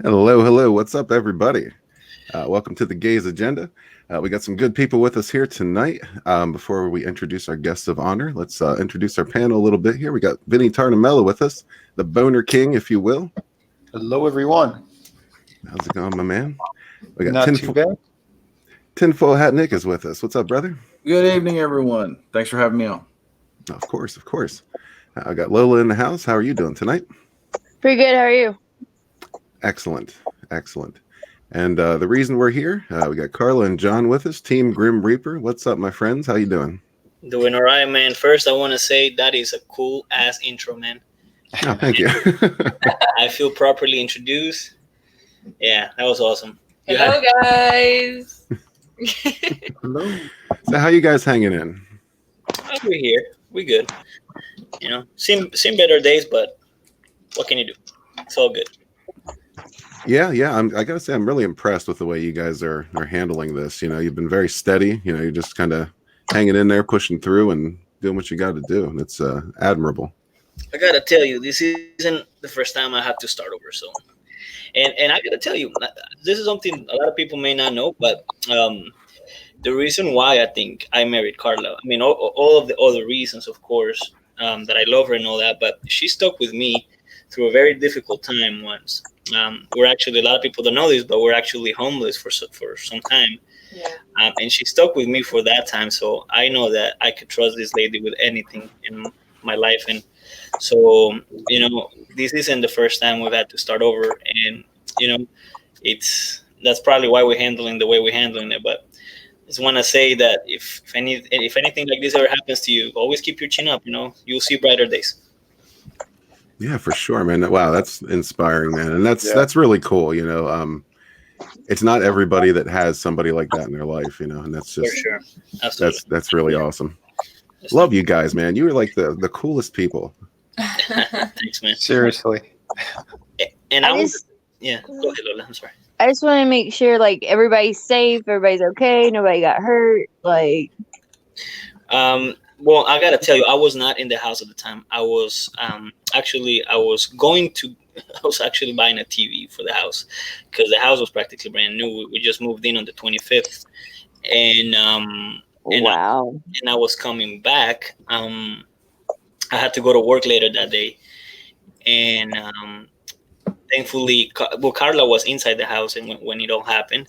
Hello, hello. What's up, everybody? Welcome to the Gays Agenda. We got some good people with us here tonight. Before we introduce our guests of honor, let's introduce our panel a little bit here. We got Vinny Tarnamella with us, the Boner King, if you will. Hello, everyone. How's it going, my man? We got Not too bad. Tinfoil Hat Nick is with us. What's up, brother? Good evening, everyone. Thanks for having me on. Of course, of course. I got Lola in the house. How are you doing tonight? Pretty good. How are you? Excellent, excellent. And the reason we're here, we got Carla and John with us, Team Grim Reaper. What's up, my friends? How you doing? Doing all right, man. First, I want to say that is a cool-ass intro, man. Oh, thank you. I feel properly introduced. Yeah, that was awesome. Hello, guys. Hello. So how you guys hanging in? We're here. We good. You know, seen better days, but what can you do? It's all good. Yeah. I gotta say, I'm really impressed with the way you guys are handling this. You know, you've been very steady. You know, you're just kind of hanging in there, pushing through, and doing what you got to do, and it's admirable. I gotta tell you, this isn't the first time I have to start over. So, and I gotta tell you, this is something a lot of people may not know, but the reason why I think I married Carla, I mean, all of the other reasons, of course, that I love her and all that, but she stuck with me through a very difficult time once. We're actually, a lot of people don't know this, but we're actually homeless for some time. Yeah. And she stuck with me for that time. So I know that I could trust this lady with anything in my life. And so, you know, this isn't the first time we've had to start over. And, you know, that's probably why we're handling the way we're handling it. But I just want to say that if anything like this ever happens to you, always keep your chin up, you know, you'll see brighter days. Yeah, for sure, man. Wow, that's inspiring, man. And that's really cool, you know. It's not everybody that has somebody like that in their life, you know, and that's just for sure. Absolutely. That's really awesome. Love you guys, man. You are like the coolest people. Thanks, man. Seriously. And go ahead, Lola. I'm sorry. I just want to make sure, like, everybody's safe, everybody's okay, nobody got hurt, like. Well, I gotta tell you, I was not in the house at the time. I was actually buying a TV for the house because the house was practically brand new. We just moved in on the 25th, and wow. I was coming back. I had to go to work later that day, and thankfully, Carla was inside the house, and when it all happened.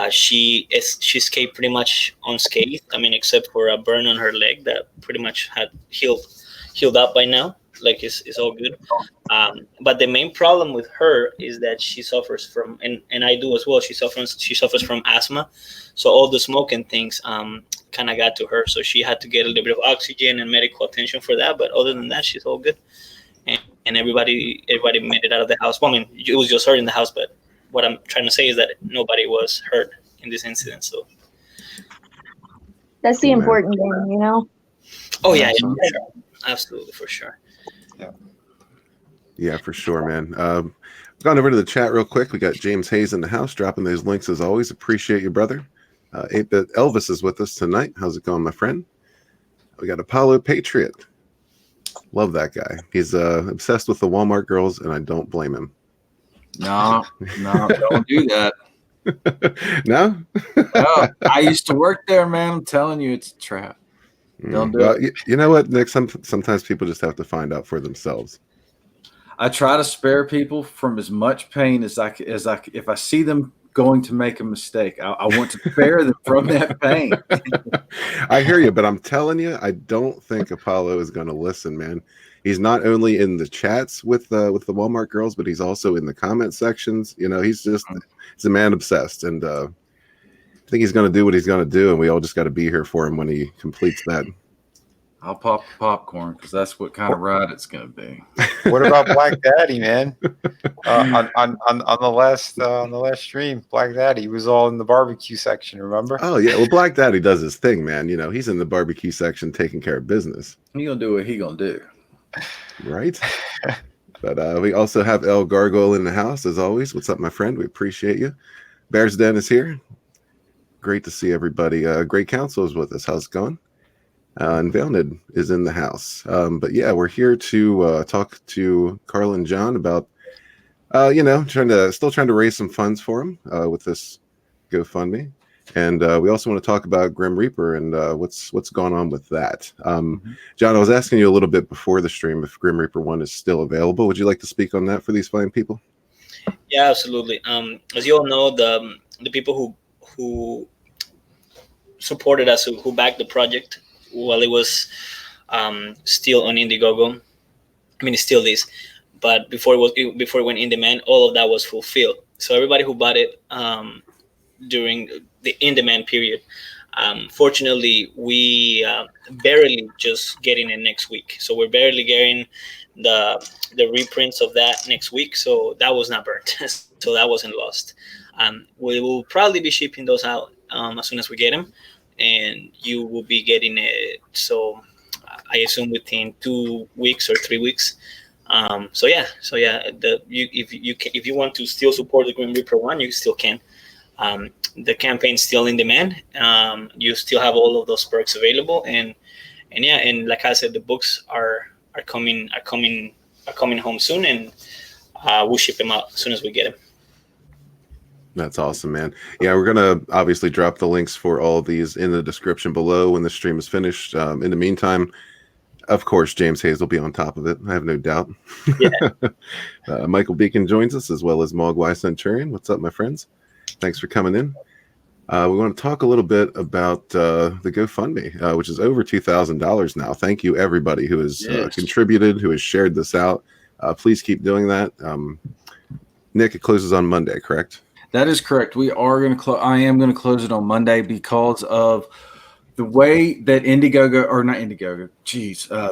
She escaped pretty much unscathed. I mean, except for a burn on her leg that pretty much had healed up by now. Like it's all good. But the main problem with her is that she suffers from, and I do as well. She suffers from asthma. So all the smoke and things kind of got to her. So she had to get a little bit of oxygen and medical attention for that. But other than that, she's all good. And everybody made it out of the house. Well, I mean, it was just her in the house, but what I'm trying to say is that nobody was hurt in this incident. So that's the important thing, you know? Oh, yeah, for sure. Absolutely, for sure. Yeah, for sure, man. Gone over to the chat real quick. We got James Hayes in the house, dropping those links as always. Appreciate you, brother. 8-Bit Elvis is with us tonight. How's it going, my friend? We got Apollo Patriot. Love that guy. He's obsessed with the Walmart girls, and I don't blame him. No, don't do that. No? No, I used to work there, man. I'm telling you, it's a trap. Don't do it. You know what, Nick? Sometimes people just have to find out for themselves. I try to spare people from as much pain as I if I see them going to make a mistake. I want to spare them from that pain. I hear you, but I'm telling you, I don't think Apollo is going to listen, man. He's not only in the chats with the Walmart girls, but he's also in the comment sections. You know, he's a man obsessed, and I think he's going to do what he's going to do, and we all just got to be here for him when he completes that. I'll pop the popcorn because that's what kind of ride it's going to be. What about Black Daddy, man? On the last stream, Black Daddy was all in the barbecue section. Remember? Oh yeah, well, Black Daddy does his thing, man. You know, he's in the barbecue section taking care of business. He gonna do what he gonna do, right? But we also have El Gargoyle in the house as always. What's up, my friend? We appreciate you. Bears Den is here. Great to see everybody. Great Council is with us. How's it going? And Valnid is in the house. But yeah, we're here to talk to Carla and John about, still trying to raise some funds for him with this GoFundMe. And we also want to talk about Grim Reaper and what's going on with that. John, I was asking you a little bit before the stream if Grim Reaper 1 is still available. Would you like to speak on that for these fine people? Yeah, absolutely. As you all know, the people who supported us, who backed the project while it was still on Indiegogo. I mean, it still is, but before it went in demand, all of that was fulfilled. So everybody who bought it during the in-demand period, fortunately, we barely just getting it next week. So we're barely getting the reprints of that next week. So that was not burnt. So that wasn't lost. We will probably be shipping those out as soon as we get them. And you will be getting it. So I assume within 2 weeks or 3 weeks. So yeah. If you want to still support the Grim Reaper 1, you still can. The campaign's still in demand. You still have all of those perks available, and like I said, the books are coming home soon, and we'll ship them out as soon as we get them. That's awesome, man. Yeah, we're going to obviously drop the links for all of these in the description below when the stream is finished. In the meantime, of course, James Hayes will be on top of it. I have no doubt. Yeah. Michael Beacon joins us, as well as Mogwai Centurion. What's up, my friends? Thanks for coming in. We want to talk a little bit about the GoFundMe, which is over $2,000 now. Thank you, everybody who has contributed, who has shared this out. Please keep doing that. Nick, it closes on Monday, correct? That is correct. We are going to close. I am going to close it on Monday because of the way that Indiegogo, or not Indiegogo,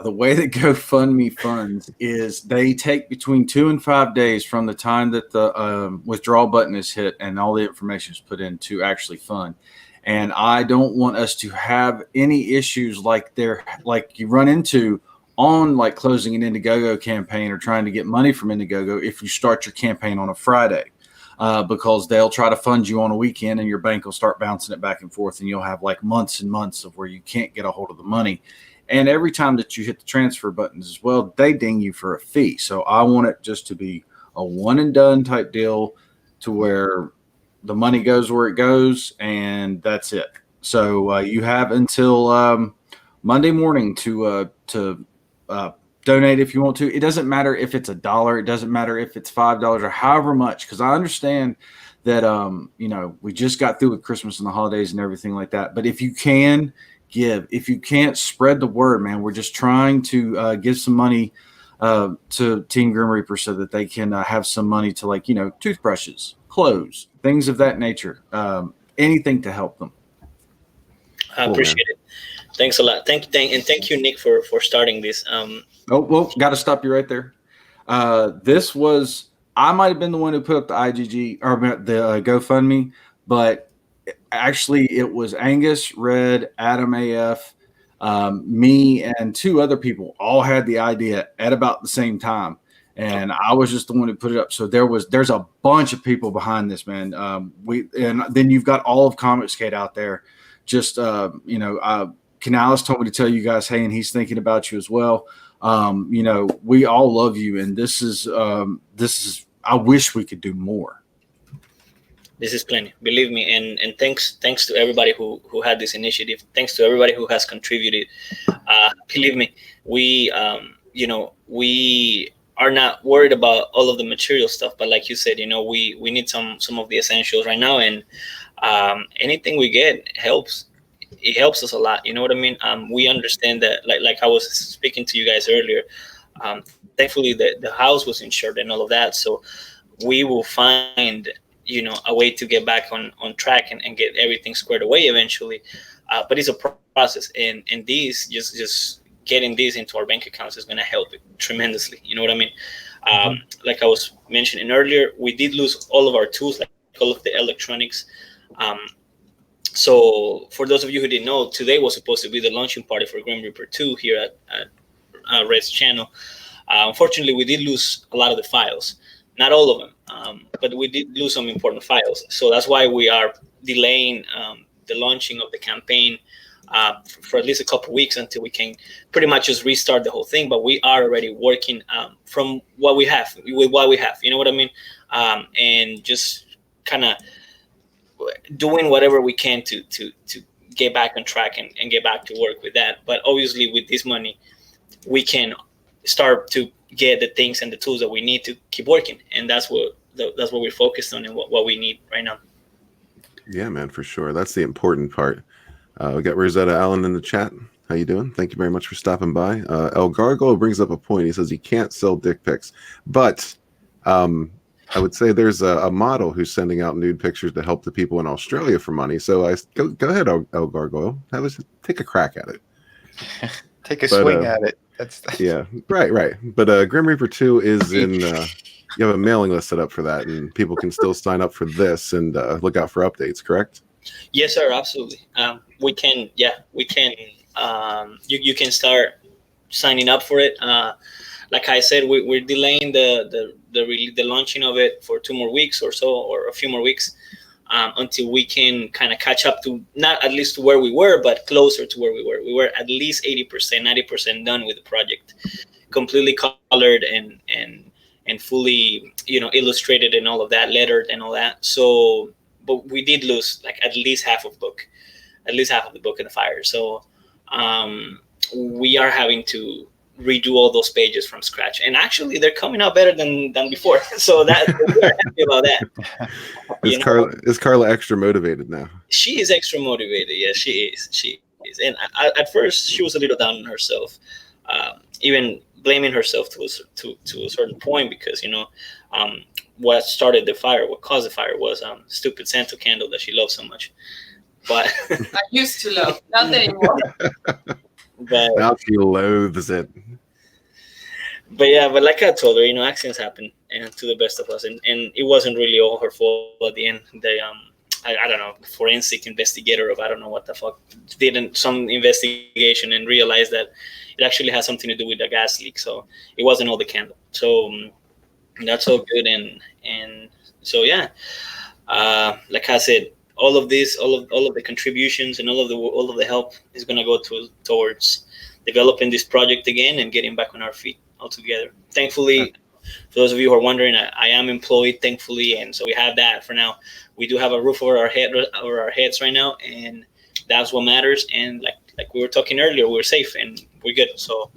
the way that GoFundMe funds is they take between 2 and 5 days from the time that the withdrawal button is hit and all the information is put in to actually fund. And I don't want us to have any issues like you run into on like closing an Indiegogo campaign or trying to get money from Indiegogo if you start your campaign on a Friday. Because they'll try to fund you on a weekend and your bank will start bouncing it back and forth, and you'll have like months and months of where you can't get a hold of the money. And every time that you hit the transfer buttons as well, they ding you for a fee. So I want it just to be a one and done type deal to where the money goes where it goes, and that's it. So you have until Monday morning to donate if you want to. It doesn't matter if it's $1. It doesn't matter if it's $5 or however much, because I understand that we just got through with Christmas and the holidays and everything like that. But if you can give, if you can't, spread the word, man. We're just trying to give some money to Team Grim Reaper so that they can have some money to toothbrushes, clothes, things of that nature. Anything to help them. I appreciate it. Thanks a lot. Thank you, Nick, for starting this. Got to stop you right there. I might have been the one who put up the IGG or the GoFundMe, but actually it was Angus, Red, Adam AF, me, and 2 other people all had the idea at about the same time. And I was just the one who put it up. So there's a bunch of people behind this, man. And then you've got all of Comicsgate out there. Just, Canales told me to tell you guys, hey, and he's thinking about you as well. We all love you, and this is. I wish we could do more. This is plenty, believe me, and thanks to everybody who had this initiative. Thanks to everybody who has contributed. Believe me, we are not worried about all of the material stuff. But like you said, we need some of the essentials right now, and anything we get helps. It helps us a lot. You know what I mean? We understand that, like I was speaking to you guys earlier. Thankfully, the house was insured and all of that, so we will find a way to get back on track and get everything squared away eventually. But it's a process, and these just getting these into our bank accounts is going to help it tremendously. You know what I mean? Like I was mentioning earlier, we did lose all of our tools, like all of the electronics. So for those of you who didn't know, today was supposed to be the launching party for Grim Reaper 2 here at Red's channel. Unfortunately, we did lose a lot of the files. Not all of them, but we did lose some important files. So that's why we are delaying the launching of the campaign for at least a couple of weeks until we can pretty much just restart the whole thing. But we are already working from what we have, with what we have. You know what I mean? And just kind of doing whatever we can to get back on track and get back to work with that. But obviously, with this money, we can start to get the things and the tools that we need to keep working, and that's what we're focused on and what we need right now. Yeah, man, for sure. That's the important part. We got Rosetta Allen in the chat. How you doing? Thank you very much for stopping by. El Gargo brings up a point. He says he can't sell dick pics, but I would say there's a model who's sending out nude pictures to help the people in Australia for money. So go ahead, El Gargo. Take a crack at it. Take a swing at it. That's yeah, right. But Grim Reaper 2 is in. You have a mailing list set up for that, and people can still sign up for this and look out for updates. Correct? Yes, sir. Absolutely. We can. Yeah, we can. You can start signing up for it. Like I said, we're delaying the launching of it for 2 more weeks or so, or a few more weeks, until we can kind of catch up to, not at least to where we were, but closer to where we were. We were at least 80%, 90% done with the project, completely colored and fully, illustrated and all of that, lettered and all that. So, but we did lose like at least half of the book in the fire. So, we are having to redo all those pages from scratch, and actually they're coming out better than before. So that we're happy about that. Is Carla extra motivated now? She is extra motivated. Yes, she is. And at first she was a little down on herself, even blaming herself to a certain point, because what started the fire, what caused the fire, was stupid Santa candle that she loves so much. But I used to love, not anymore. But now she loathes it. But like I told her, accidents happen, and to the best of us, and it wasn't really all her fault at the end. They I don't know, forensic investigator of I don't know what the fuck did some investigation and realized that it actually has something to do with the gas leak. So it wasn't all the candle. So that's all good, and so yeah, like I said, all of this, all of the contributions and all of the help is gonna go towards developing this project again and getting back on our feet altogether. Thankfully, for those of you who are wondering, I am employed, thankfully, and so we have that for now. We do have a roof over our heads right now, and that's what matters. And like we were talking earlier, we're safe and we're good. So,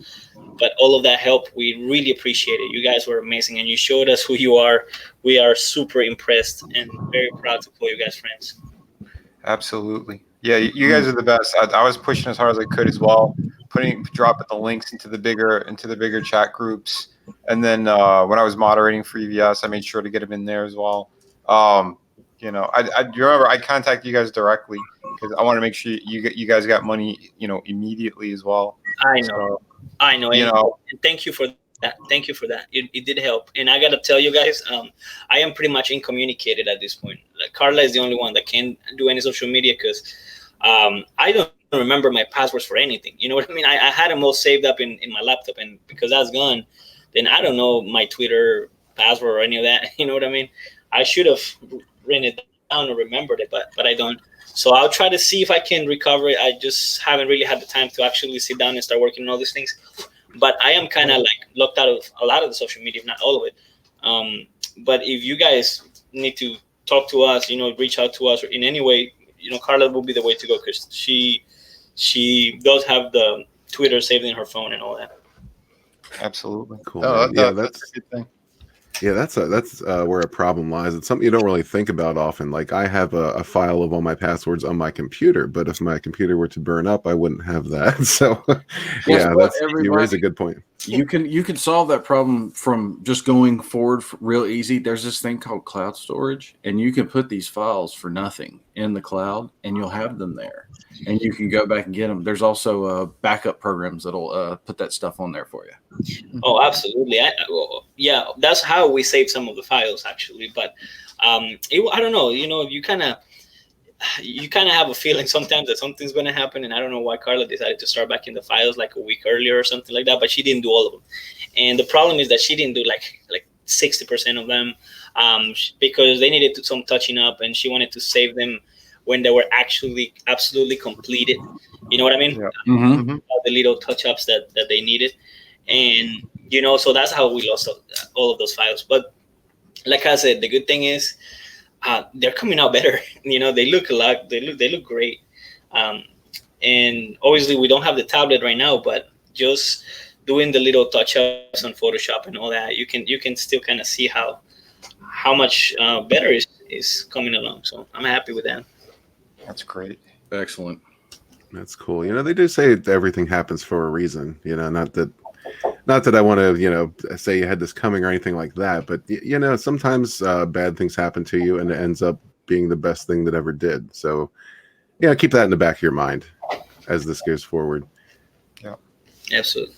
but all of that help, we really appreciate it. You guys were amazing, and you showed us who you are. We are super impressed and very proud to call you guys friends. Absolutely. Yeah, you guys are the best. I was pushing as hard as I could as well, dropping the links into the bigger chat groups, and then when I was moderating for EVS, I made sure to get them in there as well. I remember I contacted you guys directly because I want to make sure you guys got money, immediately as well. I know. And thank you for that. Thank you for that. It did help. And I got to tell you guys, I am pretty much incommunicated at this point. Like, Carla is the only one that can do any social media because I don't remember my passwords for anything. You know what I mean? I had them all saved up in my laptop, and because that's gone, then I don't know my Twitter password or any of that. You know what I mean? I should have written it down or remembered it, but I don't. So I'll try to see if I can recover it. I just haven't really had the time to actually sit down and start working on all these things. But I am kind of like locked out of a lot of the social media, if not all of it. But if you guys need to talk to us, reach out to us in any way, Carla will be the way to go, because she does have the Twitter saved in her phone and all that. Absolutely. Cool, Oh, man. Yeah, that's a good thing. Yeah, that's where a problem lies. It's something you don't really think about often. Like I have a file of all my passwords on my computer, but if my computer were to burn up, I wouldn't have that. So, Guess yeah, what, you raise a everybody? good point. You can solve that problem from just going forward real easy. There's this thing called cloud storage, and you can put these files for nothing in the cloud, and you'll have them there, and you can go back and get them. There's also backup programs that'll put that stuff on there for you. Oh, absolutely. Yeah, that's how we save some of the files actually. But I don't know. You kind of have a feeling sometimes that something's going to happen, and I don't know why Carla decided to start back in the files like a week earlier or something like that. But she didn't do all of them, and the problem is that she didn't do like 60% of them because they needed some touching up, and she wanted to save them when they were actually absolutely completed. You know what I mean? Yeah. Mm-hmm. The little touch-ups that they needed. And so that's how we lost all of those files. But like I said, the good thing is they're coming out better. They look they look great. And obviously we don't have the tablet right now, but just doing the little touch-ups on Photoshop and all that, you can still kind of see how much better is coming along. So I'm happy with that. That's great. Excellent. That's cool. They do say everything happens for a reason. Not that I want to, say you had this coming or anything like that, but sometimes bad things happen to you, and it ends up being the best thing that ever did. So, yeah, keep that in the back of your mind as this goes forward. Yeah, Absolutely.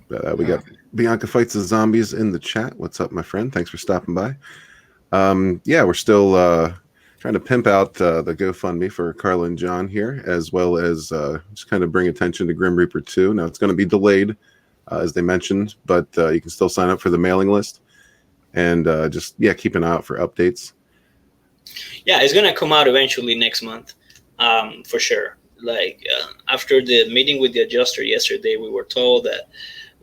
We got Bianca Fights the Zombies in the chat. What's up, my friend? Thanks for stopping by. Yeah, we're still trying to pimp out the GoFundMe for Carla and John here, as well as just kind of bring attention to Grim Reaper 2. Now, it's going to be delayed, as they mentioned, but you can still sign up for the mailing list and just keep an eye out for updates. Yeah, it's gonna come out eventually next month, for sure. After the meeting with the adjuster yesterday, we were told that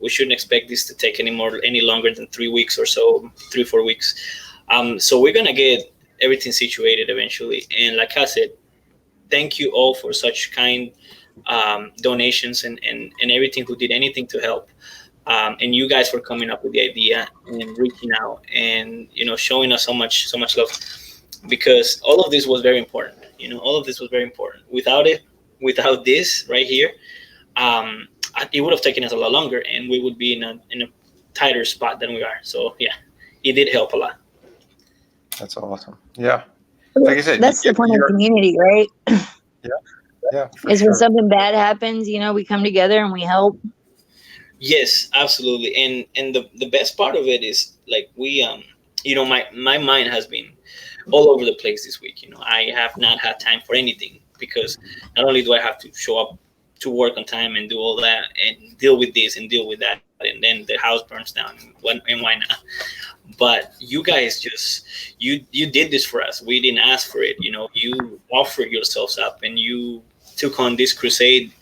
we shouldn't expect this to take any longer than 3 weeks or so, 3-4 weeks. So we're gonna get everything situated eventually. And like I said, thank you all for such kind donations and everything who did anything to help. And you guys for coming up with the idea and reaching out and showing us so much love, because all of this was very important. All of this was very important. Without this right here, it would have taken us a lot longer, and we would be in a tighter spot than we are. So yeah, it did help a lot. that's awesome. Yeah, like I said, That's the point of community, right? Yeah, Is when something bad happens, we come together and we help. Yes, absolutely. And the best part of it is we my mind has been all over the place this week. I have not had time for anything, because not only do I have to show up to work on time and do all that and deal with this and deal with that, and then the house burns down, and why not? But you guys you did this for us. We didn't ask for it. You offered yourselves up, and you took on this crusade,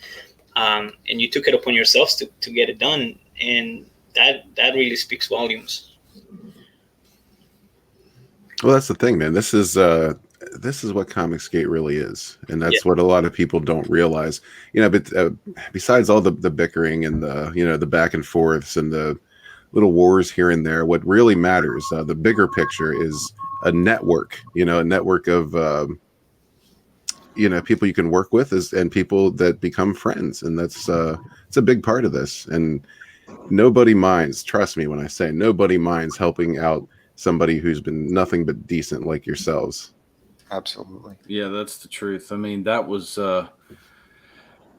and you took it upon yourselves to get it done, and that really speaks volumes. Well, that's the thing, man. This is what Comicsgate really is, and that's what a lot of people don't realize. But besides all the bickering and the back and forths and the little wars here and there, what really matters, the bigger picture, is a network. A network of people you can work with, and people that become friends, and that's it's a big part of this. And nobody minds. Trust me when I say nobody minds helping out somebody who's been nothing but decent like yourselves. absolutely. Yeah, that's the truth. I mean, that was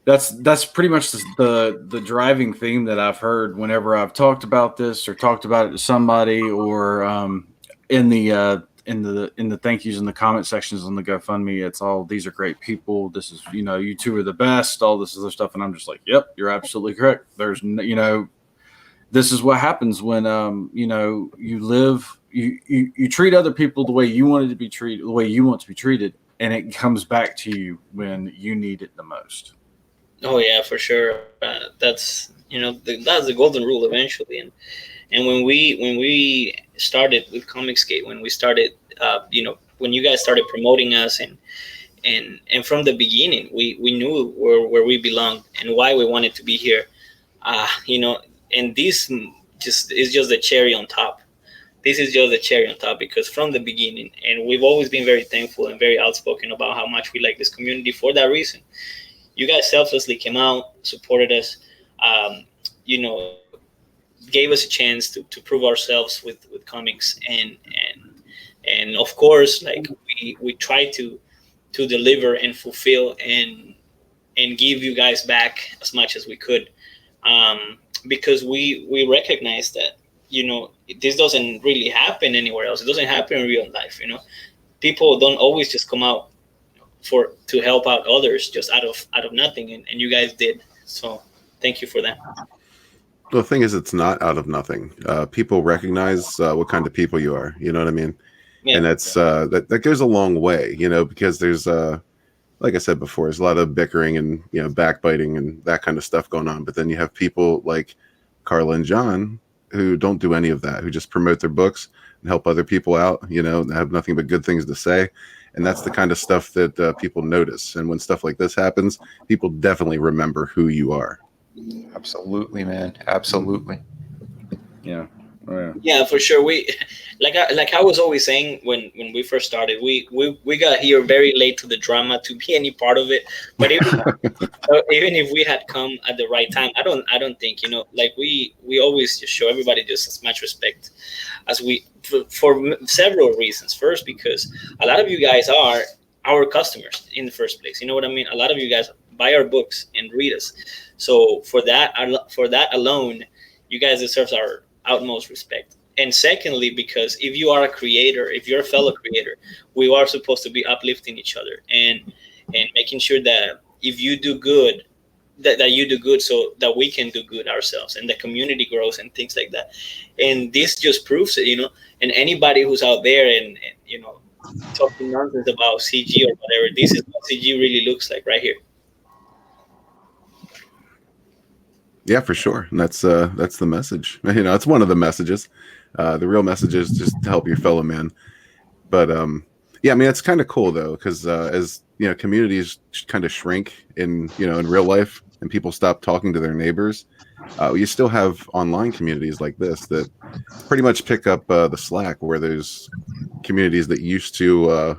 that's pretty much the driving theme that I've heard whenever I've talked about this or talked about it to somebody, or in the thank yous in the comment sections on the GoFundMe. It's all, these are great people. This is, you two are the best, all this other stuff. And I'm just like, yep, you're absolutely correct. There's, this is what happens when, you live, you treat other people the way you wanted to be treated, the way you want to be treated. And it comes back to you when you need it the most. Oh yeah, for sure. That's that's the golden rule eventually. And when we started with Comicsgate, when we started, when you guys started promoting us, and from the beginning, we knew where we belonged and why we wanted to be here. and this just is just the cherry on top. This is just the cherry on top, because from the beginning, and we've always been very thankful and very outspoken about how much we like this community for that reason. You guys selflessly came out, supported us, you know, gave us a chance to prove ourselves with comics, and of course, like we try to deliver and fulfill and give you guys back as much as we could, because we recognize that, you know, this doesn't really happen anywhere else. It doesn't happen in real life. You know, people don't always just come out to help out others just out of nothing, and you guys did. So thank you for that. Well, the thing is, it's not out of nothing. People recognize what kind of people you are. You know what I mean? Yeah. And that's that goes a long way. You know, because there's like I said before, there's a lot of bickering and, you know, backbiting and that kind of stuff going on. But then you have people like Carla and John who don't do any of that, who just promote their books and help other people out. You know, and have nothing but good things to say. And that's the kind of stuff that people notice. And when stuff like this happens, people definitely remember who you are. Absolutely, man. Absolutely. Yeah. Oh, yeah. Yeah, for sure. We like I was always saying when we first started, we got here very late to the drama to be any part of it. But even if we had come at the right time, I don't think, you know, like we always just show everybody just as much respect as we for several reasons. First, because a lot of you guys are our customers in the first place. You know what I mean? A lot of you guys buy our books and read us. So for that alone, you guys deserve our utmost respect. And secondly, because if you are a creator, if you're a fellow creator, we are supposed to be uplifting each other and making sure that if you do good, that you do good so that we can do good ourselves and the community grows and things like that. And this just proves it, you know. And anybody who's out there and you know, talking nonsense about CG or whatever, this is what CG really looks like right here. Yeah, for sure. And that's the message. You know, it's one of the messages. The real message is just to help your fellow man. But yeah, I mean, it's kind of cool though, because as you know, communities kind of shrink in real life, and people stop talking to their neighbors. You still have online communities like this that pretty much pick up the slack, where there's communities that used to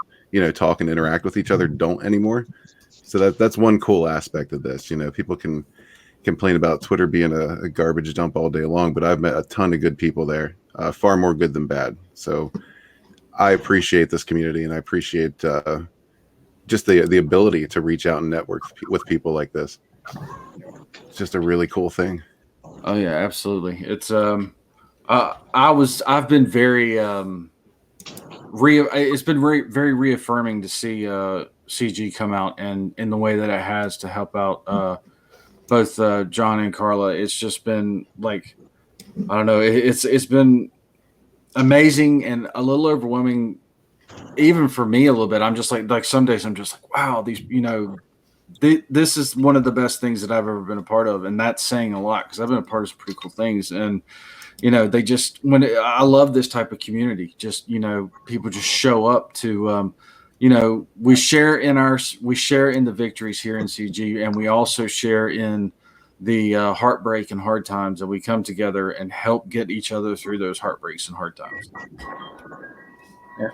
talk and interact with each other don't anymore. So that's one cool aspect of this. You know, people can complain about Twitter being a garbage dump all day long, but I've met a ton of good people there, far more good than bad. So I appreciate this community, and I appreciate just the ability to reach out and network with people like this. It's just a really cool thing. Oh yeah, absolutely. It's I've been very it's been very reaffirming to see CG come out and in the way that it has to help out both John and Carla. It's just been like, I don't know, it's been amazing and a little overwhelming, even for me a little bit. I'm just like some days I'm just like, wow, these, this is one of the best things that I've ever been a part of, and that's saying a lot because I've been a part of some pretty cool things. And they just I love this type of community. Just people just show up to. We share in the victories here in CG, and we also share in the heartbreak and hard times, and we come together and help get each other through those heartbreaks and hard times.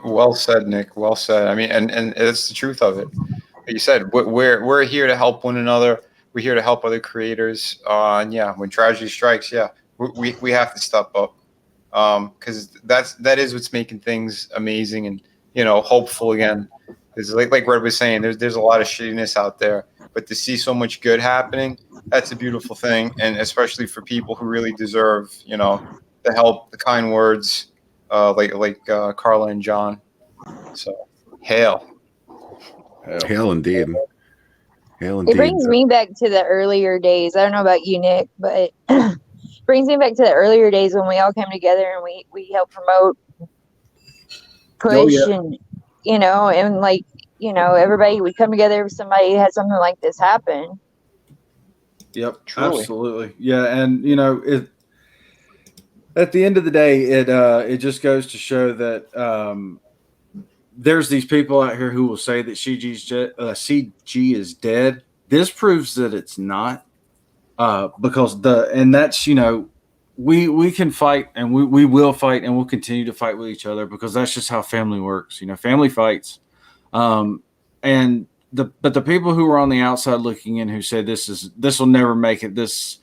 Well said, Nick. Well said. I mean, and it's the truth of it. Like you said, we're here to help one another. We're here to help other creators. And yeah, when tragedy strikes, yeah, we have to step up, because that is what's making things amazing and hopeful again. Because like Red was saying, there's a lot of shittiness out there, but to see so much good happening, that's a beautiful thing. And especially for people who really deserve the help, the kind words, like Carla and John. So hail indeed. Hail indeed. It brings me back to the earlier days. I don't know about you, Nick, but it brings me back to the earlier days when we all came together and we helped promote, push, and everybody would come together if somebody had something like this happen. Yep, truly. Absolutely. Yeah, and at the end of the day, it just goes to show that there's these people out here who will say that CG is dead. This proves that it's not, because that's we can fight, and we will fight, and we'll continue to fight with each other, because that's just how family works. Family fights. And but the people who were on the outside looking in, who said this will never make it, this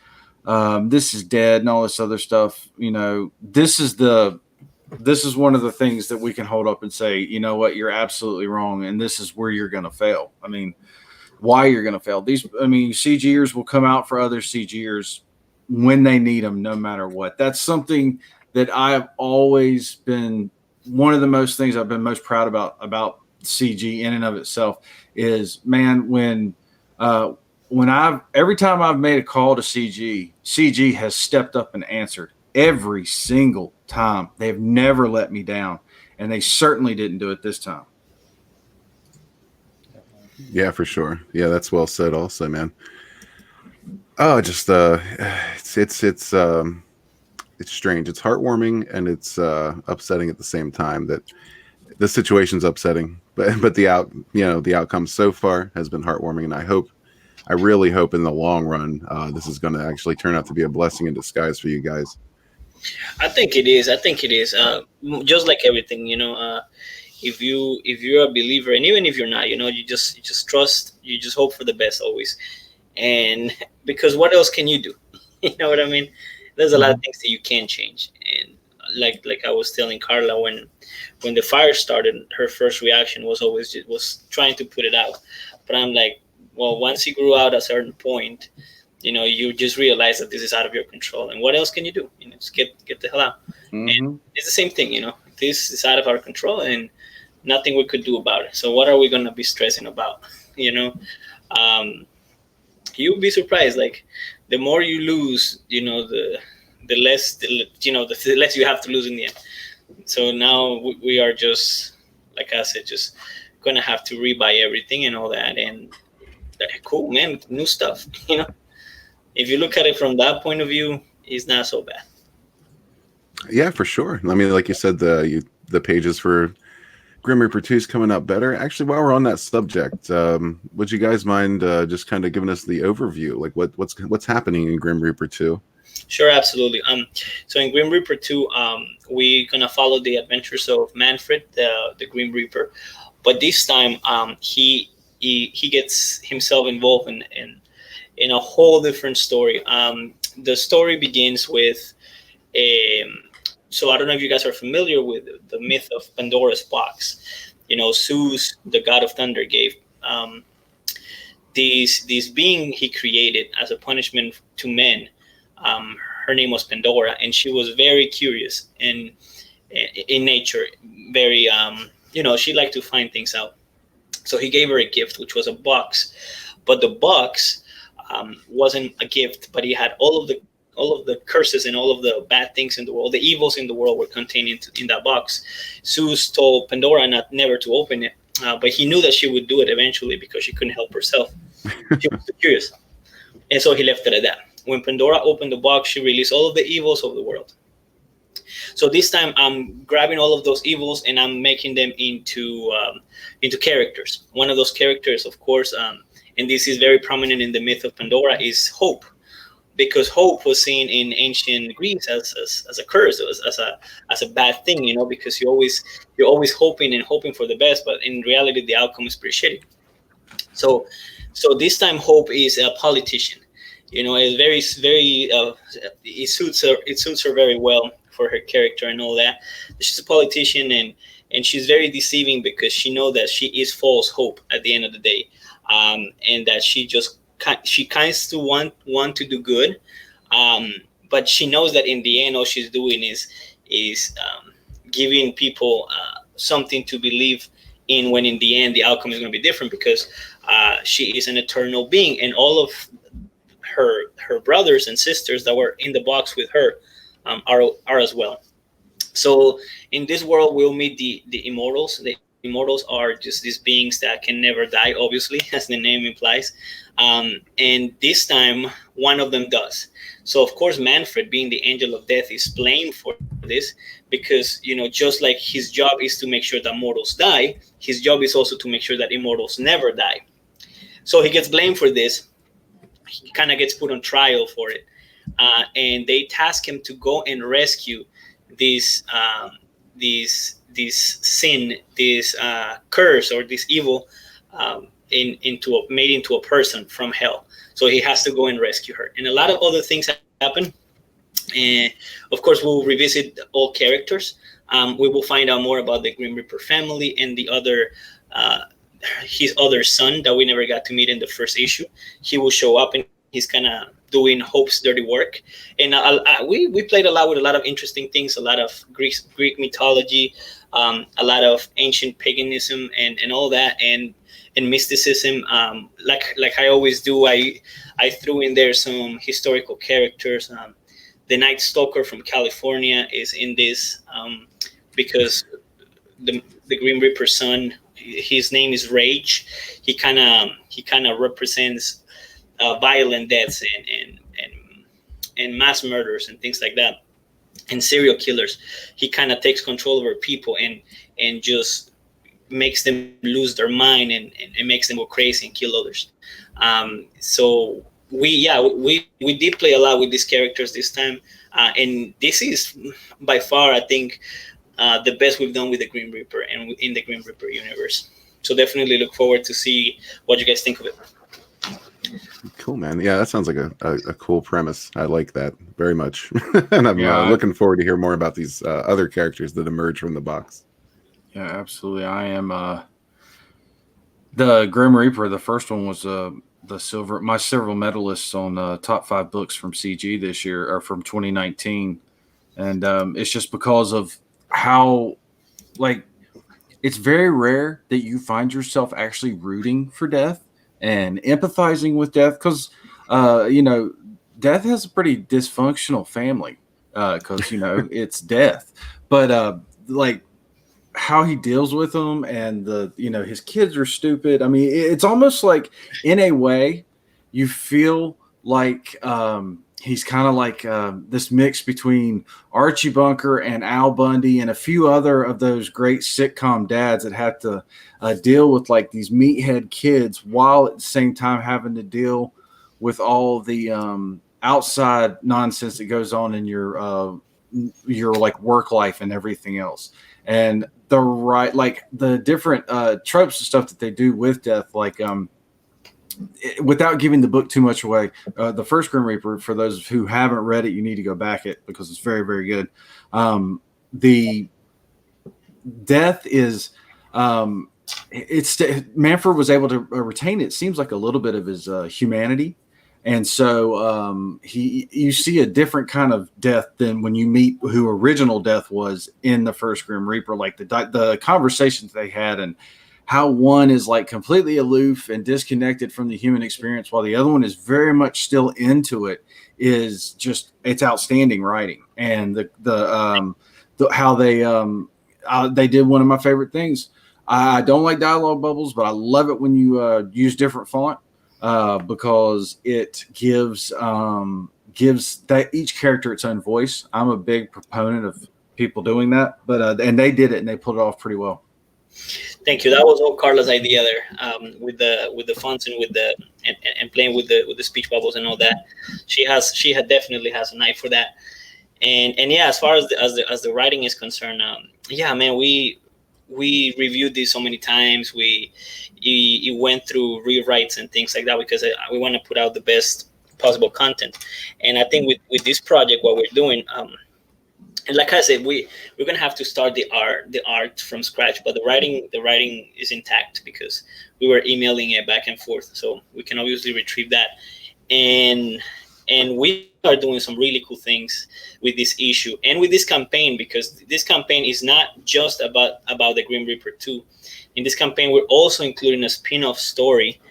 is dead and all this other stuff, this is one of the things that we can hold up and say, you know what, you're absolutely wrong, and this is where you're going to fail. I mean, why you're going to fail. CGers will come out for other CGers when they need them, no matter what. That's something that I've always been, one of the most things I've been most proud about CG in and of itself is, man, when every time I've made a call to CG has stepped up and answered every single time. They've never let me down, and they certainly didn't do it this time. Yeah, for sure. Yeah, that's well said also, man. Oh, just it's strange. It's heartwarming, and it's upsetting at the same time that the situation's upsetting. But the outcome so far has been heartwarming, and I really hope in the long run this is going to actually turn out to be a blessing in disguise for you guys. I think it is. Just like everything, if you're a believer, and even if you're not, you just trust, you just hope for the best always. And because what else can you do? You know what I mean? There's a lot of things that you can change. And like I was telling Carla, when the fire started, her first reaction was trying to put it out. But I'm like, well, once you grew out a certain point, you just realize that this is out of your control. And what else can you do? Just get the hell out. Mm-hmm. And it's the same thing, this is out of our control and nothing we could do about it. So what are we going to be stressing about? You'll be surprised. Like, the more you lose, the less you have to lose in the end. So now we are just, like I said, just going to have to rebuy everything and all that. And cool, man, new stuff, If you look at it from that point of view, it's not so bad. Yeah, for sure. I mean, like you said, the pages for Grim Reaper 2 is coming out better. Actually, while we're on that subject, would you guys mind just kind of giving us the overview, like what's happening in Grim Reaper 2? Sure, absolutely. So in Grim Reaper 2, we're gonna follow the adventures of Manfred, the Grim Reaper, but this time, he gets himself involved in a whole different story. The story begins with so I don't know if you guys are familiar with the myth of Pandora's box. Zeus, the god of thunder, gave this being he created as a punishment to men. Her name was Pandora, and she was very curious and in nature, very she liked to find things out. So he gave her a gift, which was a box, but the box wasn't a gift, but he had all of the curses and all of the bad things in the world, the evils in the world were contained in that box. Zeus told Pandora never to open it, but he knew that she would do it eventually because she couldn't help herself. She was too curious. And so he left it at that. When Pandora opened the box, she released all of the evils of the world. So this time I'm grabbing all of those evils and I'm making them into characters. One of those characters, of course, and this is very prominent in the myth of Pandora, is hope. Because hope was seen in ancient Greece as a curse, as a bad thing, because you're always hoping for the best, but in reality the outcome is pretty shitty. So this time hope is a politician. It's very it suits her very well for her character and all that. She's a politician and she's very deceiving because she knows that she is false hope at the end of the day, and that she kinds to want to do good, but she knows that in the end all she's doing is giving people something to believe in, when in the end the outcome is going to be different, because she is an eternal being, and all of her brothers and sisters that were in the box with her are as well. So in this world we'll meet the immortals. The immortals are just these beings that can never die, obviously, as the name implies. And this time, one of them does. So, of course, Manfred, being the angel of death, is blamed for this because, just like his job is to make sure that mortals die, his job is also to make sure that immortals never die. So he gets blamed for this. He kind of gets put on trial for it. and they task him to go and rescue this sin, this curse or this evil, made into a person from hell. So he has to go and rescue her, and a lot of other things happen. And of course, we'll revisit all characters. We will find out more about the Grim Reaper family and the other, his other son that we never got to meet in the first issue. He will show up, and he's kind of doing Hope's dirty work. And we played a lot with a lot of interesting things, a lot of Greek mythology, a lot of ancient paganism, and all that, and mysticism. Like I always do, I threw in there some historical characters. The Night Stalker from California is in this, because the Grim Reaper's son, his name is Rage. He kind of represents violent deaths and mass murders and things like that, and serial killers. He kind of takes control over people and just makes them lose their mind and makes them go crazy and kill others. So we did play a lot with these characters this time, and this is by far, I think, the best we've done with the Grim Reaper and in the Grim Reaper universe. So definitely look forward to see what you guys think of it. Cool, man. Yeah, that sounds like a cool premise. I like that very much. And I'm looking forward to hear more about these other characters that emerge from the box. Yeah, absolutely. I am the Grim Reaper. The first one was my silver medalists on top 5 books from CG this year, or from 2019. And it's just because of how, like, it's very rare that you find yourself actually rooting for Death and empathizing with Death, because Death has a pretty dysfunctional family, because it's Death, but like how he deals with them, and his kids are stupid. I mean, it's almost like, in a way, you feel like he's kind of like this mix between Archie Bunker and Al Bundy and a few other of those great sitcom dads that have to deal with like these meathead kids, while at the same time having to deal with all the outside nonsense that goes on in your like work life and everything else. And the different tropes and stuff that they do with Death, like without giving the book too much away, the first Grim Reaper, for those who haven't read it, you need to go back it, because it's very, very good. The Death is Manfred was able to retain, it seems like, a little bit of his humanity. And so you see a different kind of Death than when you meet who original Death was in the first Grim Reaper. Like the conversations they had, and how one is like completely aloof and disconnected from the human experience, while the other one is very much still into it, is just, it's outstanding writing. And how they did one of my favorite things. I don't like dialogue bubbles, but I love it when you use different font, because it gives that each character its own voice. I'm a big proponent of people doing that, but and they did it, and they pulled it off pretty well. Thank you. That was all Carla's idea there, with the fonts and with and playing with the speech bubbles and all that. She definitely has an eye for that. And yeah, as far as the writing is concerned, man, we reviewed this so many times. We went through rewrites and things like that, because we want to put out the best possible content. And I think with this project, what we're doing, and like I said, we're gonna have to start the art from scratch, but the writing is intact, because we were emailing it back and forth, so we can obviously retrieve that. And we are doing some really cool things with this issue and with this campaign, because this campaign is not just about the Grim Reaper 2. In this campaign, we're also including a spin-off story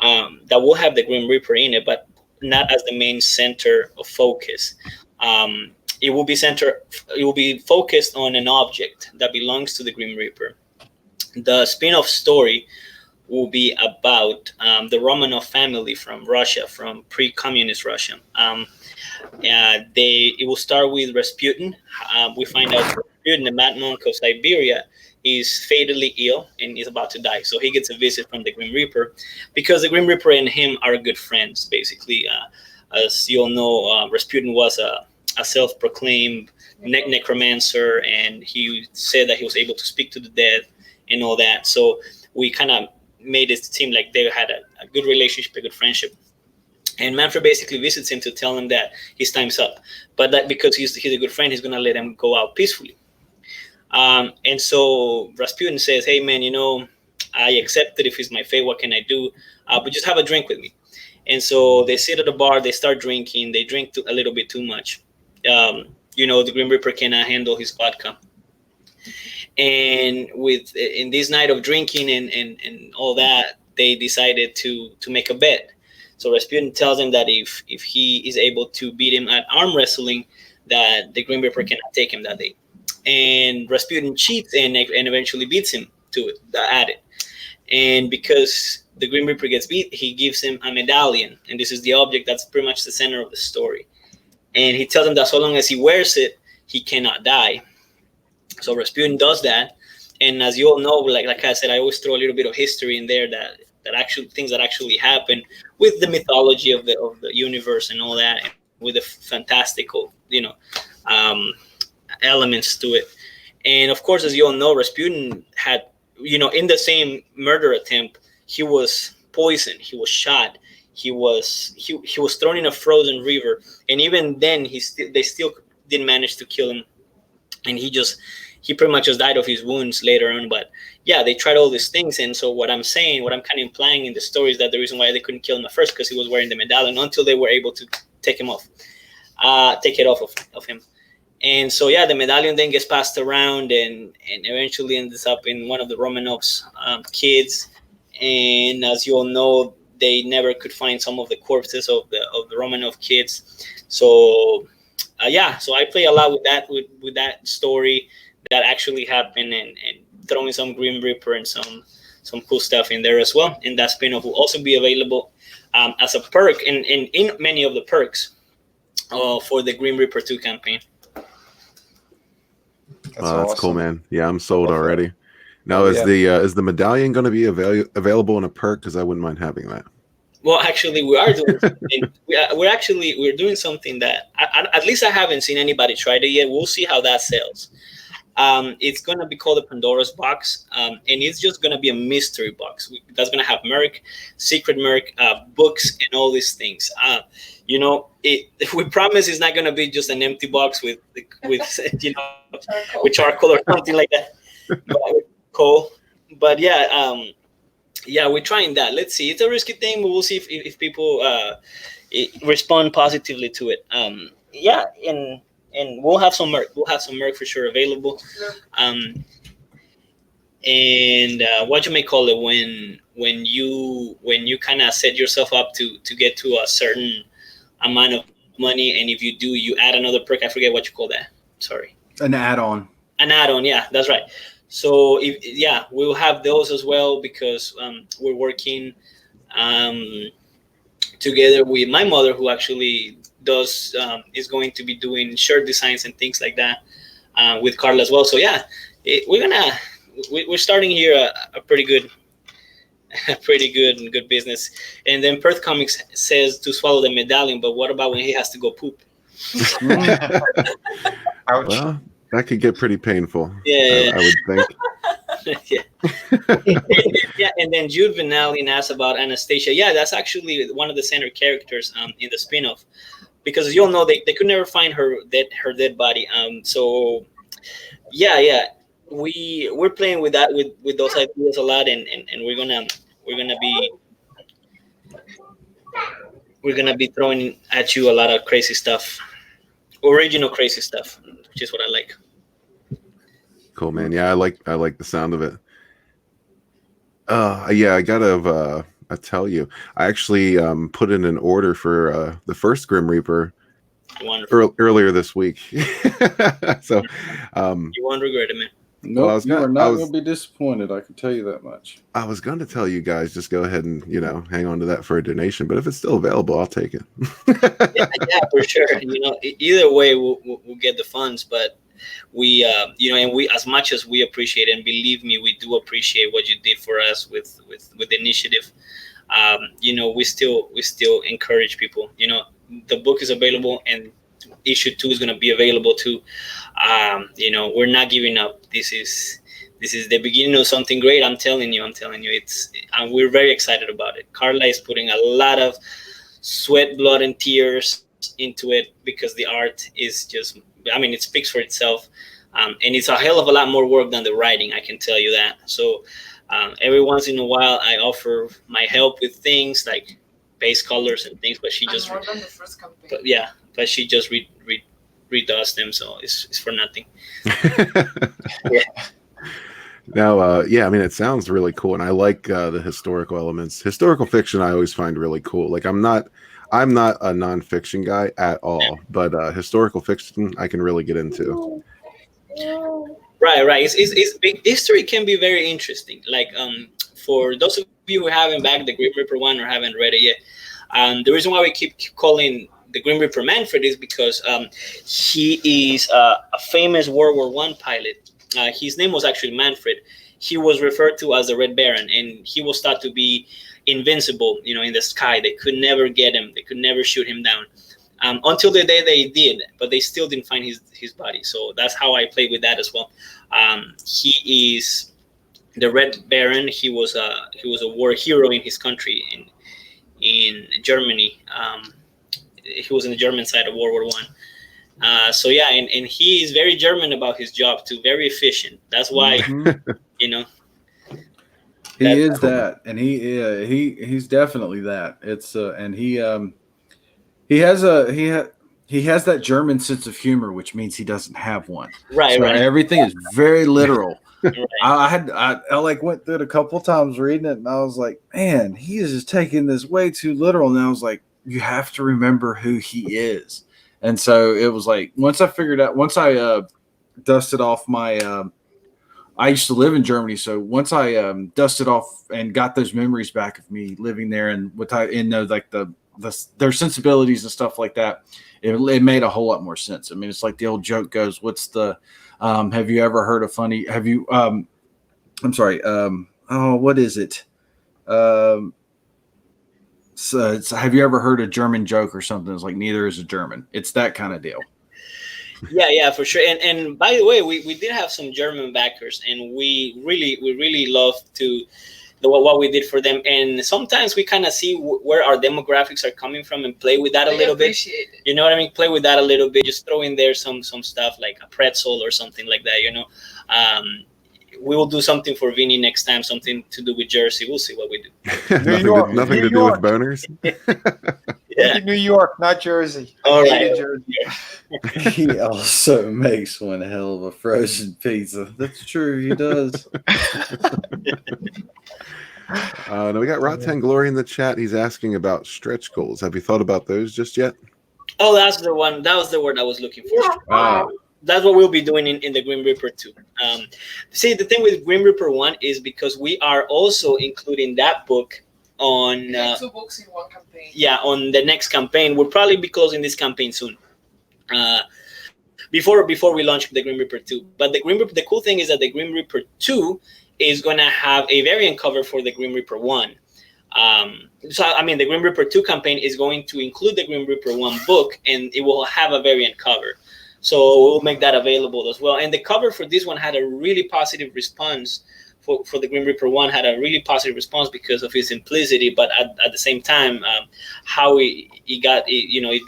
that will have the Grim Reaper in it, but not as the main center of focus. It will be focused on an object that belongs to the Grim Reaper. The spin-off story will be about the Romanov family from Russia, from pre-communist Russia. It will start with Rasputin. We find out Rasputin, the Mad Monk of Siberia, is fatally ill and is about to die. So he gets a visit from the Grim Reaper, because the Grim Reaper and him are good friends, basically. as you all know, Rasputin was a self-proclaimed necromancer, and he said that he was able to speak to the dead and all that. So we kind of made it seem like they had a good relationship, a good friendship. And Manfred basically visits him to tell him that his time's up, but that because he's a good friend, he's gonna let him go out peacefully. And so Rasputin says, "Hey man, I accept it if it's my fate. What can I do? But just have a drink with me." And so they sit at the bar, they start drinking, they drink a little bit too much. The Grim Reaper cannot handle his vodka. And in this night of drinking and all that, they decided to make a bet. So Rasputin tells him that if he is able to beat him at arm wrestling, that the Grim Reaper cannot take him that day. And Rasputin cheats and eventually beats him at it. And because the Grim Reaper gets beat, he gives him a medallion. And this is the object that's pretty much the center of the story. And he tells him that so long as he wears it, he cannot die. So Rasputin does that. And as you all know, like I said, I always throw a little bit of history in there that actually things that actually happen with the mythology of the universe and all that, and with the fantastical, elements to it. And of course, as you all know, Rasputin had, in the same murder attempt, he was poisoned, he was shot, he was thrown in a frozen river, and even then they still didn't manage to kill him, and he pretty much just died of his wounds later on. But yeah, they tried all these things. And so what I'm kind of implying in the story is that the reason why they couldn't kill him at first, because he was wearing the medallion, until they were able to take it off of him. And so, yeah, the medallion then gets passed around and eventually ends up in one of the Romanovs' kids. And as you all know, they never could find some of the corpses of the Romanov kids. So, so I play a lot with that story that actually happened, and throwing some Grim Reaper and some cool stuff in there as well. And that spin-off will also be available as a perk in many of the perks for the Grim Reaper 2 campaign. That's awesome. Cool, man. Yeah, I'm sold already. Now, is the medallion going to be available in a perk? Because I wouldn't mind having that. Well, actually, we are doing something. We're doing something that at least I haven't seen anybody try it yet. We'll see how that sells. It's going to be called the Pandora's Box, and it's just going to be a mystery box. That's going to have Merc, Secret Merc, books, and all these things. We promise it's not going to be just an empty box with with charcoal or something like that. Cool. But we're trying that. Let's see. It's a risky thing, but we'll see if people respond positively to it. And we'll have some merc. We'll have some merc for sure available. And what you may call it when you kind of set yourself up to get to a certain amount of money, and if you do, you add another perk. I forget what you call that. Sorry. An add-on. An add-on. Yeah, that's right. So we'll have those as well, because we're working together with my mother, who actually is going to be doing shirt designs and things like that with Carla as well. So we're starting here a pretty good business. And then Perth Comics says to swallow the medallion, but what about when he has to go poop? Ouch. Well, that could get pretty painful. Yeah. I would think. Yeah. And then Jude Vanallian asked about Anastasia. Yeah, that's actually one of the center characters in the spin-off, because as you all know, they could never find her dead body. We're playing with that with those ideas a lot, and we're gonna be throwing at you a lot of crazy stuff, original crazy stuff, which is what I like. Cool, man. Yeah, I like the sound of it. I gotta I tell you, I actually put in an order for the first Grim Reaper earlier this week. So you won't regret it, man. Nope, you are not going to be disappointed. I can tell you that much. I was going to tell you guys, just go ahead and hang on to that for a donation. But if it's still available, I'll take it. yeah, for sure. Either way, we'll get the funds. But we, and we, as much as we appreciate it, and believe me, we do appreciate what you did for us with the initiative. We still encourage people. the book is available, and issue 2 is going to be available too. We're not giving up. This is the beginning of something great. I'm telling you, we're very excited about it. Carla is putting a lot of sweat, blood, and tears into it, because the art is just, it speaks for itself. And it's a hell of a lot more work than the writing, I can tell you that. So every once in a while, I offer my help with things like base colors and things, but she just more than the first campaign. but she just redoes them, so it's for nothing. Now, it sounds really cool, and I like the historical elements. Historical fiction, I always find really cool. Like, I'm not a nonfiction guy at all, but historical fiction I can really get into. Right. It's big. History can be very interesting. Like, for those of you who haven't backed the Grim Reaper one or haven't read it yet, the reason why we keep calling the Grim Reaper Manfred is because he is a famous World War I pilot. His name was actually Manfred. He was referred to as the Red Baron, and he was thought to be invincible, in the sky. They could never get him. They could never shoot him down. Until the day they did, but they still didn't find his body. So that's how I played with that as well. He is the Red Baron. He was a war hero in his country in Germany. He was in the German side of World War I. And he is very German about his job too. Very efficient. That's why he is that, and he's definitely that. It's and he has that German sense of humor, which means he doesn't have one. Right. Everything is very literal. Right. I like went through it a couple of times reading it, and I was like, man, he is just taking this way too literal. And I was like, you have to remember who he is. And so it was like, once I dusted off my, I used to live in Germany. So once I dusted off and got those memories back of me living there, and their sensibilities and stuff like that, it made a whole lot more sense. It's like the old joke goes, what's the, have you ever heard what is it? So have you ever heard a German joke or something? It's like, neither is a German. It's that kind of deal. Yeah, for sure. And by the way, we did have some German backers, and we really love what we did for them. And sometimes we kind of see where our demographics are coming from and play with that a little bit. You know what I mean? Play with that a little bit. Just throw in there some stuff like a pretzel or something like that. We will do something for Vinny next time, something to do with Jersey. We'll see what we do. nothing to do with boners. Yeah. New York, not Jersey. All right. Jersey. He also makes one hell of a frozen pizza. That's true. He does. Now we got Rotten Glory in the chat. He's asking about stretch goals. Have you thought about those just yet? Oh, that's the one. That was the word I was looking for. That's what we'll be doing in the Grim Reaper 2. See, the thing with Grim Reaper 1 is because we are also including that book on 2 books in one campaign. Yeah, on the next campaign. We'll probably be closing this campaign soon. Before we launch the Grim Reaper 2. But the cool thing is that the Grim Reaper 2 is going to have a variant cover for the Grim Reaper 1. The Grim Reaper 2 campaign is going to include the Grim Reaper 1 book, and it will have a variant cover. So we'll make that available as well. And the cover for this one had a really positive response. For the Grim Reaper 1 had a really positive response because of his simplicity, but at the same time, how he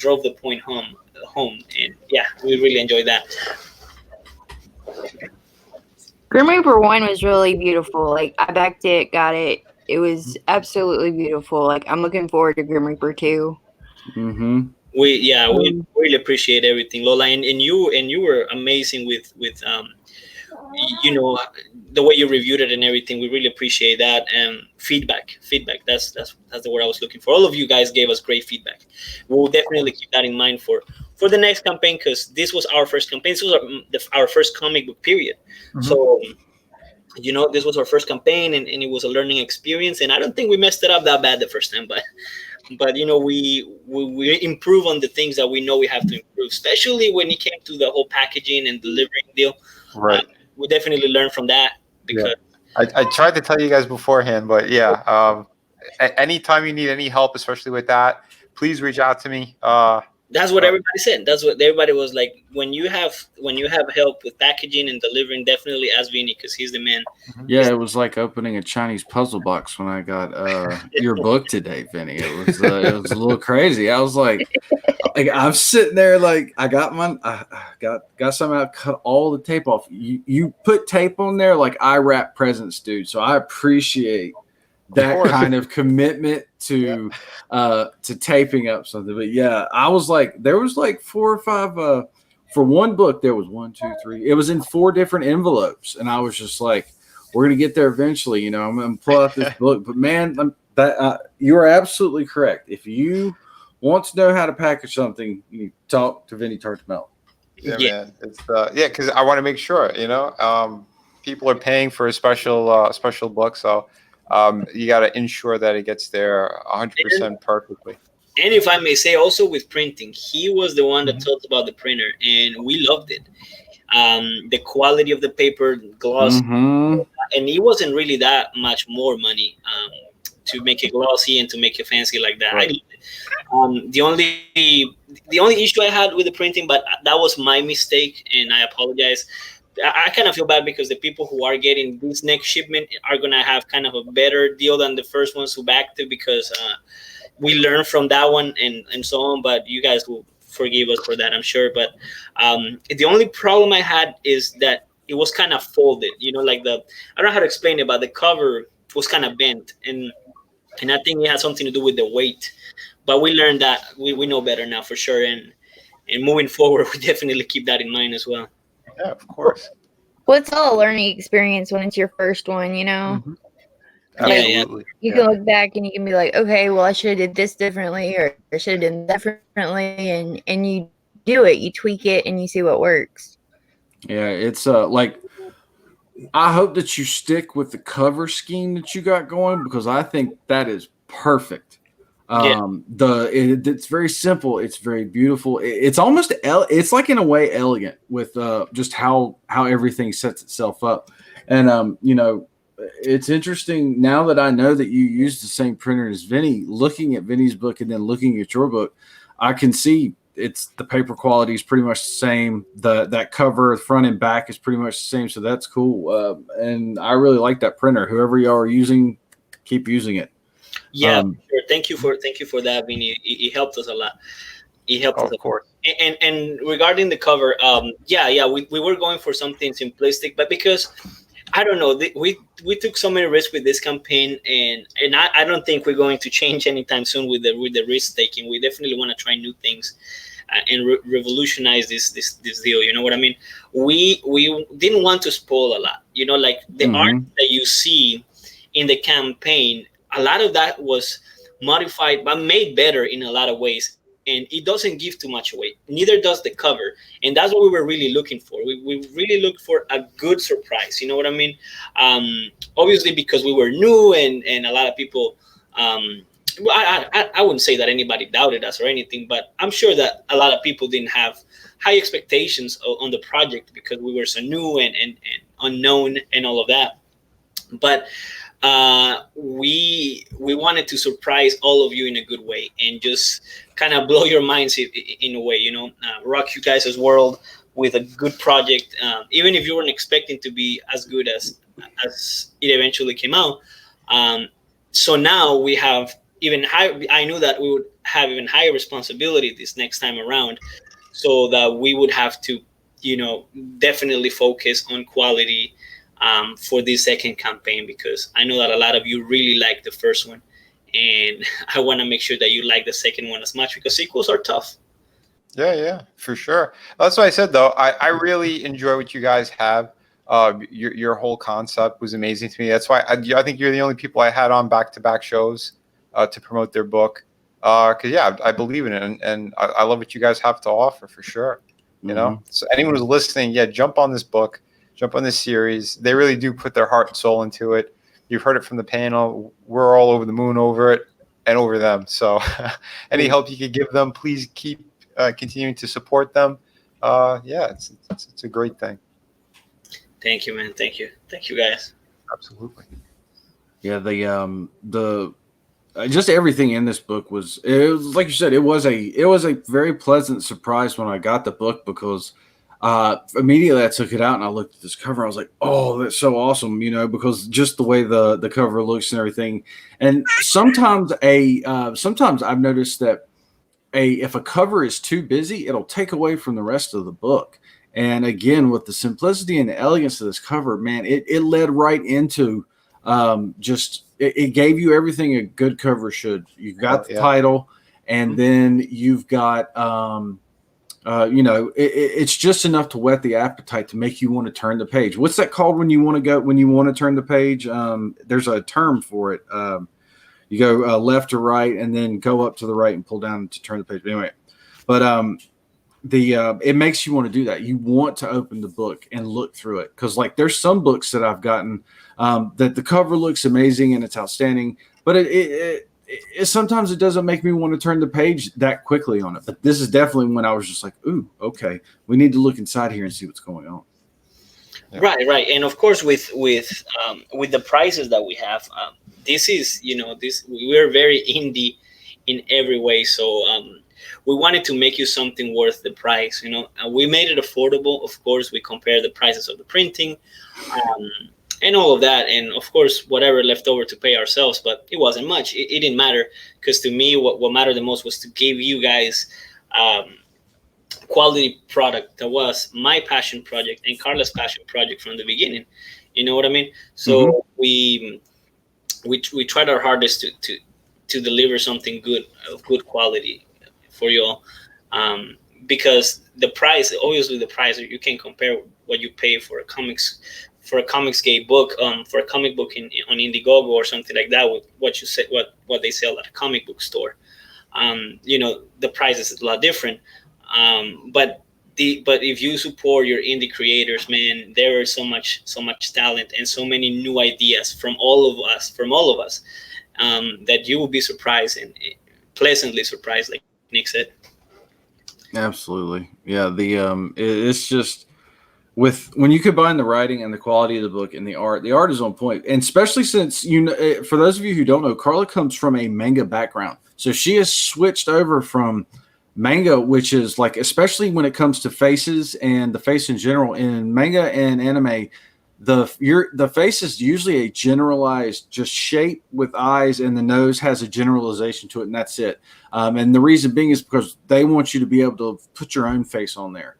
drove the point home. And yeah, we really enjoyed that. Grim Reaper 1 was really beautiful. Like, I backed it, got it. It was absolutely beautiful. Like, I'm looking forward to Grim Reaper 2. Mm-hmm. We really appreciate everything, Lola, and you were amazing with the way you reviewed it and everything. We really appreciate that. And feedback. That's the word I was looking for. All of you guys gave us great feedback. We'll definitely keep that in mind for the next campaign, because this was our first campaign. This was our first comic book period. Mm-hmm. So this was our first campaign, and it was a learning experience. And I don't think we messed it up that bad the first time, but we improve on the things that we know we have to improve, especially when it came to the whole packaging and delivering deal. Right. We definitely learned from that because I tried to tell you guys beforehand, but anytime you need any help, especially with that, please reach out to me. That's what everybody said. That's what everybody was like. When you have help with packaging and delivering, definitely ask Vinny because he's the man. Yeah, it was like opening a Chinese puzzle box when I got your book today, Vinny. It was a little crazy. I was like I'm sitting there like I got something out, cut all the tape off. You put tape on there like I wrap presents, dude. So I appreciate that kind of commitment to taping up something. But yeah, I was like, there was like 4 or 5 for one book. There was 1, 2, 3. It was in 4 different envelopes, and I was just like, we're gonna get there eventually. You know, I'm gonna pull out this book. But man, you are absolutely correct. If you want to know how to package something, you talk to Vinny Tartamel. Yeah, man. It's because I want to make sure, people are paying for a special book, so you got to ensure that it gets there 100% perfectly. And if I may say, also with printing, he was the one that told about the printer, and we loved it. The quality of the paper, gloss, and it wasn't really that much more money to make it glossy and to make it fancy like that. Right. I loved it. The only issue I had with the printing, but that was my mistake, and I apologize. I kind of feel bad because the people who are getting this next shipment are going to have kind of a better deal than the first ones who backed it because we learned from that one and so on. But you guys will forgive us for that, I'm sure. But the only problem I had is that it was kind of folded. Like I don't know how to explain it, but the cover was kind of bent. And I think it had something to do with the weight. But we learned that. We know better now for sure. And moving forward, we definitely keep that in mind as well. Yeah, of course. Well, it's all a learning experience when it's your first one, Absolutely. You can look back and you can be like, okay, well, I should have did this differently, or I should have done that differently, and you do it, you tweak it, and you see what works. Yeah, it's like I hope that you stick with the cover scheme that you got going because I think that is perfect. It's very simple. It's very beautiful. It's almost it's like in a way elegant with just how everything sets itself up. And it's interesting now that I know that you use the same printer as Vinny. Looking at Vinny's book and then looking at your book, I can see it's the paper quality is pretty much the same. That cover front and back is pretty much the same. So that's cool. And I really like that printer. Whoever you are using, keep using it. Yeah, sure. Thank you for that, Vinny. It helped us a lot. It helped us, of course. And regarding the cover, we were going for something simplistic, but because I don't know, we took so many risks with this campaign, and I don't think we're going to change anytime soon with the risk taking. We definitely want to try new things and revolutionize this deal. You know what I mean? We didn't want to spoil a lot. Like the art that you see in the campaign. A lot of that was modified but made better in a lot of ways, and it doesn't give too much away. Neither does the cover, and that's what we were really looking for. We really looked for a good surprise. You know what I mean? Obviously, because we were new, and a lot of people. I wouldn't say that anybody doubted us or anything, but I'm sure that a lot of people didn't have high expectations on the project because we were so new and unknown and all of that. But we wanted to surprise all of you in a good way and just kind of blow your minds in a way, rock you guys' world with a good project, even if you weren't expecting to be as good as it eventually came out. So now we have even higher. I knew that we would have even higher responsibility this next time around, so that we would have to, definitely focus on quality for this second campaign, because I know that a lot of you really like the first one, and I want to make sure that you like the second one as much, because sequels are tough. Yeah, for sure. That's what I said, though. I really enjoy what you guys have. Your whole concept was amazing to me. That's why I think you're the only people I had on back-to-back shows to promote their book. Because I believe in it, and I love what you guys have to offer for sure. So anyone who's listening, jump on this book. Jump on this series. They really do put their heart and soul into it. You've heard it from the panel. We're all over the moon over it and over them. So any help you could give them, please keep continuing to support them. It's a great thing. Thank you, man. Thank you, guys. Absolutely. Yeah, the just everything in this book was, it was like you said, it was a very pleasant surprise when I got the book, because immediately I took it out and I looked at this cover. I was like, oh, that's so awesome, because just the way the cover looks and everything. And sometimes sometimes I've noticed that if a cover is too busy, it'll take away from the rest of the book. And again, with the simplicity and the elegance of this cover, man, it led right into it gave you everything a good cover should. You've got the title, and then you've got it's just enough to whet the appetite to make you want to turn the page. What's that called when you want to turn the page? There's a term for it. You go left or right, and then go up to the right and pull down to turn the page. But anyway, it makes you want to do that. You want to open the book and look through it, because like there's some books that I've gotten that the cover looks amazing and it's outstanding, but it sometimes it doesn't make me want to turn the page that quickly on it. But this is definitely when I was just like, ooh, okay, we need to look inside here and see what's going on. Yeah. Right, and of course with the prices that we have, this is we're very indie in every way, so we wanted to make you something worth the price. We made it affordable. Of course, we compared the prices of the printing and all of that, and of course whatever left over to pay ourselves, but it wasn't much. It didn't matter, because to me what mattered the most was to give you guys quality product. That was my passion project and Carla's passion project from the beginning. You know what I mean? So we tried our hardest to deliver something good, of good quality for you all, because the price, obviously the price, you can compare what you pay for a Comicsgate book, for a comic book on Indiegogo or something like that, with what you say, what they sell at a comic book store. The price is a lot different. But if you support your indie creators, man, there is so much talent and so many new ideas from all of us, that you will be surprised and pleasantly surprised, like Nick said. Absolutely, yeah. It's just when you combine the writing and the quality of the book and the art is on point, and especially since for those of you who don't know, Carla comes from a manga background, so she has switched over from manga, which is like, especially when it comes to faces and the face in general, in manga and anime, the face is usually a generalized just shape with eyes, and the nose has a generalization to it, and that's it. And the reason being is because they want you to be able to put your own face on there.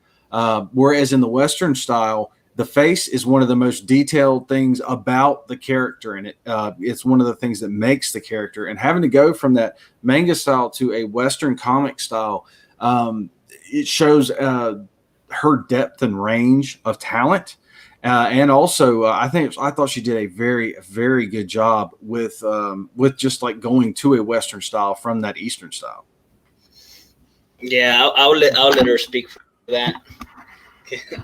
Whereas in the Western style, the face is one of the most detailed things about the character, and it's one of the things that makes the character. And having to go from that manga style to a Western comic style, it shows her depth and range of talent. And also, I thought she did a very, very good job with just like going to a Western style from that Eastern style. Yeah, I'll let her speak for that.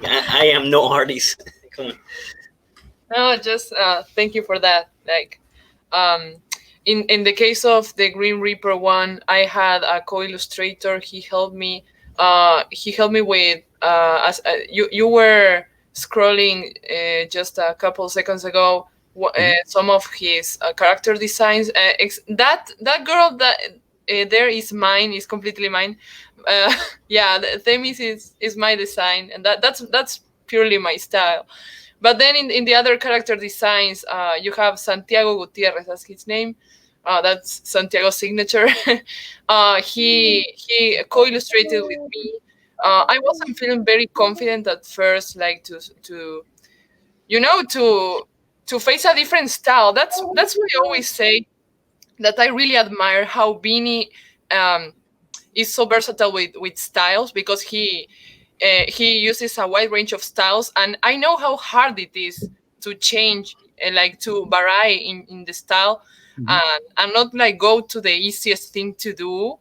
I am no artist. Come on. No, just thank you for that. Like, in the case of the Green Reaper one, I had a co-illustrator. He helped me. With as you were scrolling just a couple seconds ago. Some of his character designs. That girl that there is mine. Is completely mine. Yeah, Themis is my design, and that's purely my style. But then in the other character designs, you have Santiago Gutierrez, that's his name. That's Santiago's signature. He co-illustrated with me. I wasn't feeling very confident at first, like to face a different style. That's what I always say, that I really admire how Beanie is so versatile with styles, because he uses a wide range of styles, and I know how hard it is to change, like to vary in the style, and not like go to the easiest thing to do.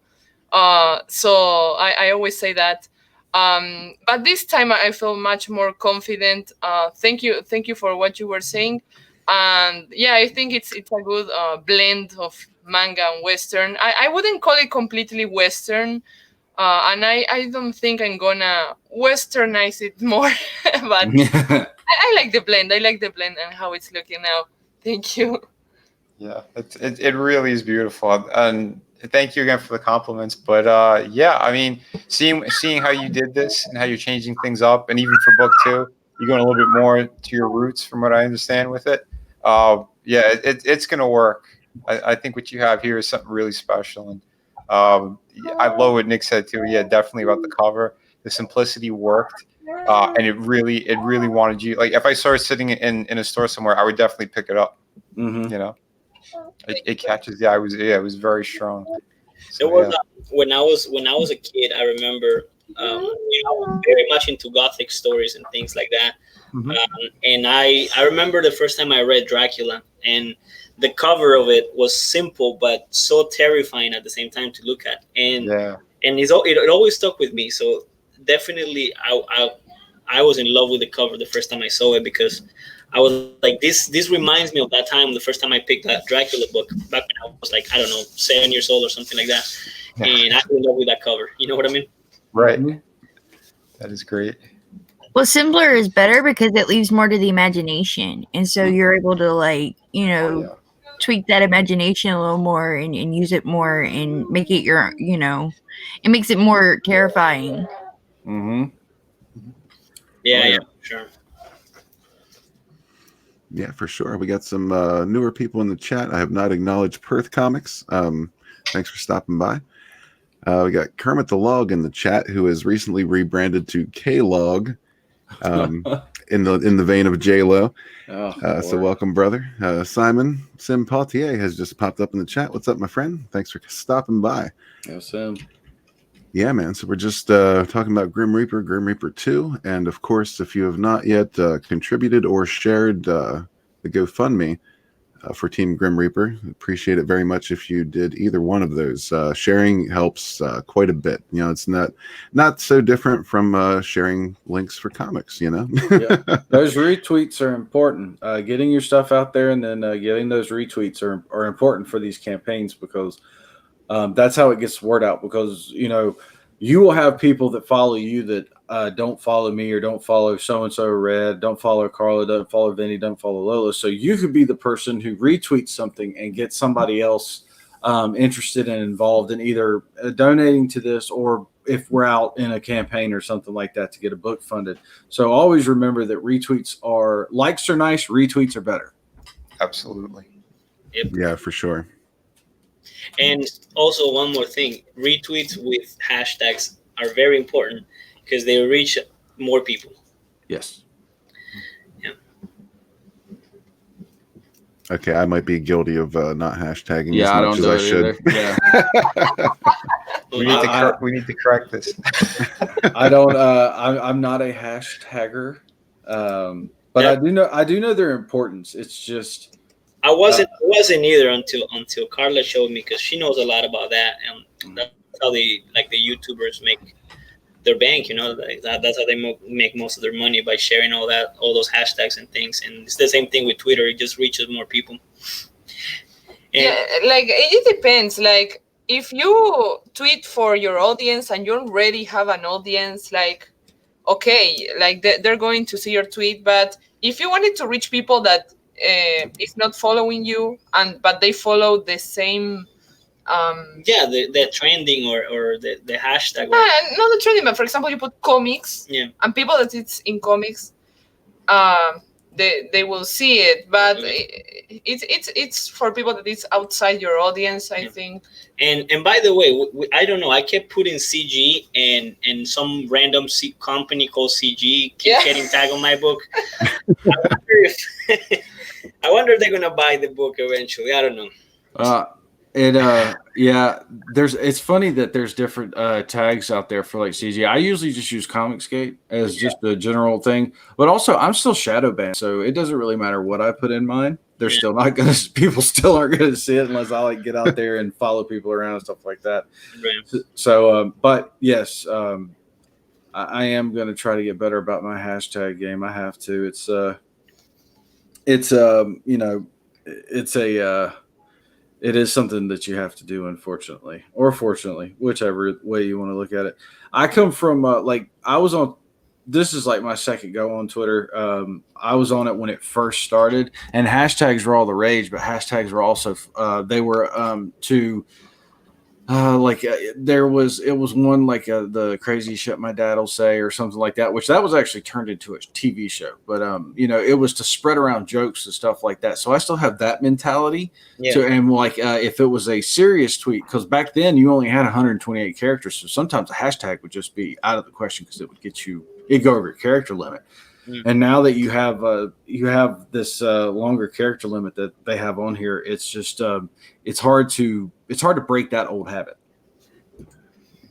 So I always say that. But this time I feel much more confident. Thank you for what you were saying, and yeah, I think it's a good blend of manga and Western. I wouldn't call it completely Western, and I don't think I'm gonna Westernize it more, but I like the blend. I like the blend and how it's looking now. Thank you. Yeah, it really is beautiful, and thank you again for the compliments. But yeah, I mean, seeing how you did this and how you're changing things up, and even for book two, you're going a little bit more to your roots, from what I understand with it. Yeah, it's going to work. I think what you have here is something really special, and I love what Nick said too. Yeah, definitely about the cover. The simplicity worked, and it really wanted you. Like if I saw it sitting in a store somewhere, I would definitely pick it up. Mm-hmm. You know. It catches the eye. It was very strong. There So was yeah, when I was a kid. I remember, I was very much into gothic stories and things like that. Mhm. And I remember the first time I read Dracula, and the cover of it was simple but so terrifying at the same time to look at. yeah, And it always stuck with me. So definitely, I was in love with the cover the first time I saw it, because I was like, this reminds me of that time, the first time I picked that Dracula book back when I was like, I don't know, 7 years old or something like that. yeah. And I was in love with that cover. You know what I mean? Right. Mhm. That is great. Well, simpler is better because it leaves more to the imagination. And so you're able to, like, Oh yeah. tweak that imagination a little more and use it more and make it your, it makes it more terrifying. Mm-hmm. Yeah, Oh, yeah. yeah, sure. Yeah, for sure. We got some newer people in the chat. I have not acknowledged Perth Comics. Thanks for stopping by. We got Kermit the Log in the chat, who has recently rebranded to K-Log, in the vein of J-Lo. So Lord. welcome, brother. Simon Sim Pautier has just popped up in the chat. What's up, my friend? Thanks for stopping by. Sam. Yeah, man. So we're just talking about Grim Reaper 2. And of course, if you have not yet contributed or shared the GoFundMe for Team Grim Reaper, appreciate it very much if you did either one of those. Sharing helps quite a bit. It's not so different from sharing links for comics, Yeah. Those retweets are important. Getting your stuff out there and then getting those retweets are important for these campaigns, because that's how it gets word out. Because you will have people that follow you that don't follow me, or don't follow so and so Red, don't follow Carla, don't follow Vinny, don't follow Lola. So you could be the person who retweets something and gets somebody else interested and involved in either donating to this, or if we're out in a campaign or something like that to get a book funded. So always remember that likes are nice, retweets are better. Absolutely. Yep. Yeah, for sure. And also one more thing, retweets with hashtags are very important because they reach more people. Yes. Yeah. Okay, I might be guilty of not hashtagging Yeah, as I much don't as do I it should. either. Yeah. We need to correct this. I don't. I'm not a hashtagger, but Yep. I do know their importance. It's just I wasn't either until Carla showed me, because she knows a lot about that, and that's how the YouTubers make their bank. That's how they make most of their money, by sharing all those hashtags and things. And it's the same thing with Twitter; it just reaches more people. And Yeah, like it depends. Like if you tweet for your audience and you already have an audience, like okay, like they're going to see your tweet. But if you wanted to reach people that is not following you, but they follow the same yeah, the trending or the hashtag. not the trending, but for example, you put comics, Yeah. and people that it's in comics, they will see it. But it's for people that is outside your audience, I think. And by the way, I don't know. I kept putting CG, and some random company called CG keep getting tagged on my book. I wonder if they're gonna buy the book eventually. I don't know. It's funny that there's different tags out there for like CG. I usually just use Comicsgate as just a general thing, but also I'm still shadow banned, so it doesn't really matter what I put in mine. They're still not gonna. People still aren't gonna see it unless I like get out there and follow people around and stuff like that. Right. So, but yes, I am gonna try to get better about my hashtag game. I have to. It is something that you have to do, unfortunately, or fortunately, whichever way you want to look at it. I come from I was on this is like my second go on Twitter. I was on it when it first started, and hashtags were all the rage, but hashtags were also they were it was one like the crazy shit my dad'll say or something like that, which that was actually turned into a TV show. But it was to spread around jokes and stuff like that. So I still have that mentality. Yeah. So and like if it was a serious tweet, because back then you only had 128 characters, so sometimes a hashtag would just be out of the question because it'd go over your character limit. And now that you have this longer character limit that they have on here, it's just it's hard to break that old habit.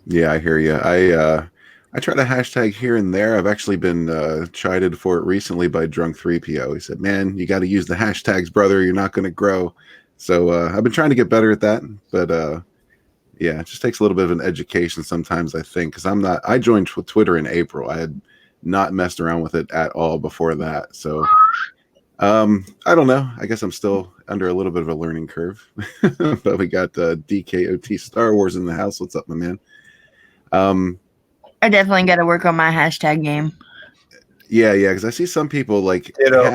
Yeah, I hear you. I try to hashtag here and there. I've actually been chided for it recently by Drunk 3PO. He said, "Man, you got to use the hashtags, brother. You're not going to grow." So I've been trying to get better at that, but yeah, it just takes a little bit of an education sometimes, I think, because I joined Twitter in April. I had not messed around with it at all before that. So I don't know. I guess I'm still under a little bit of a learning curve. But we got DKOT Star Wars in the house. What's up, my man? I definitely got to work on my hashtag game. Yeah, because I see some people like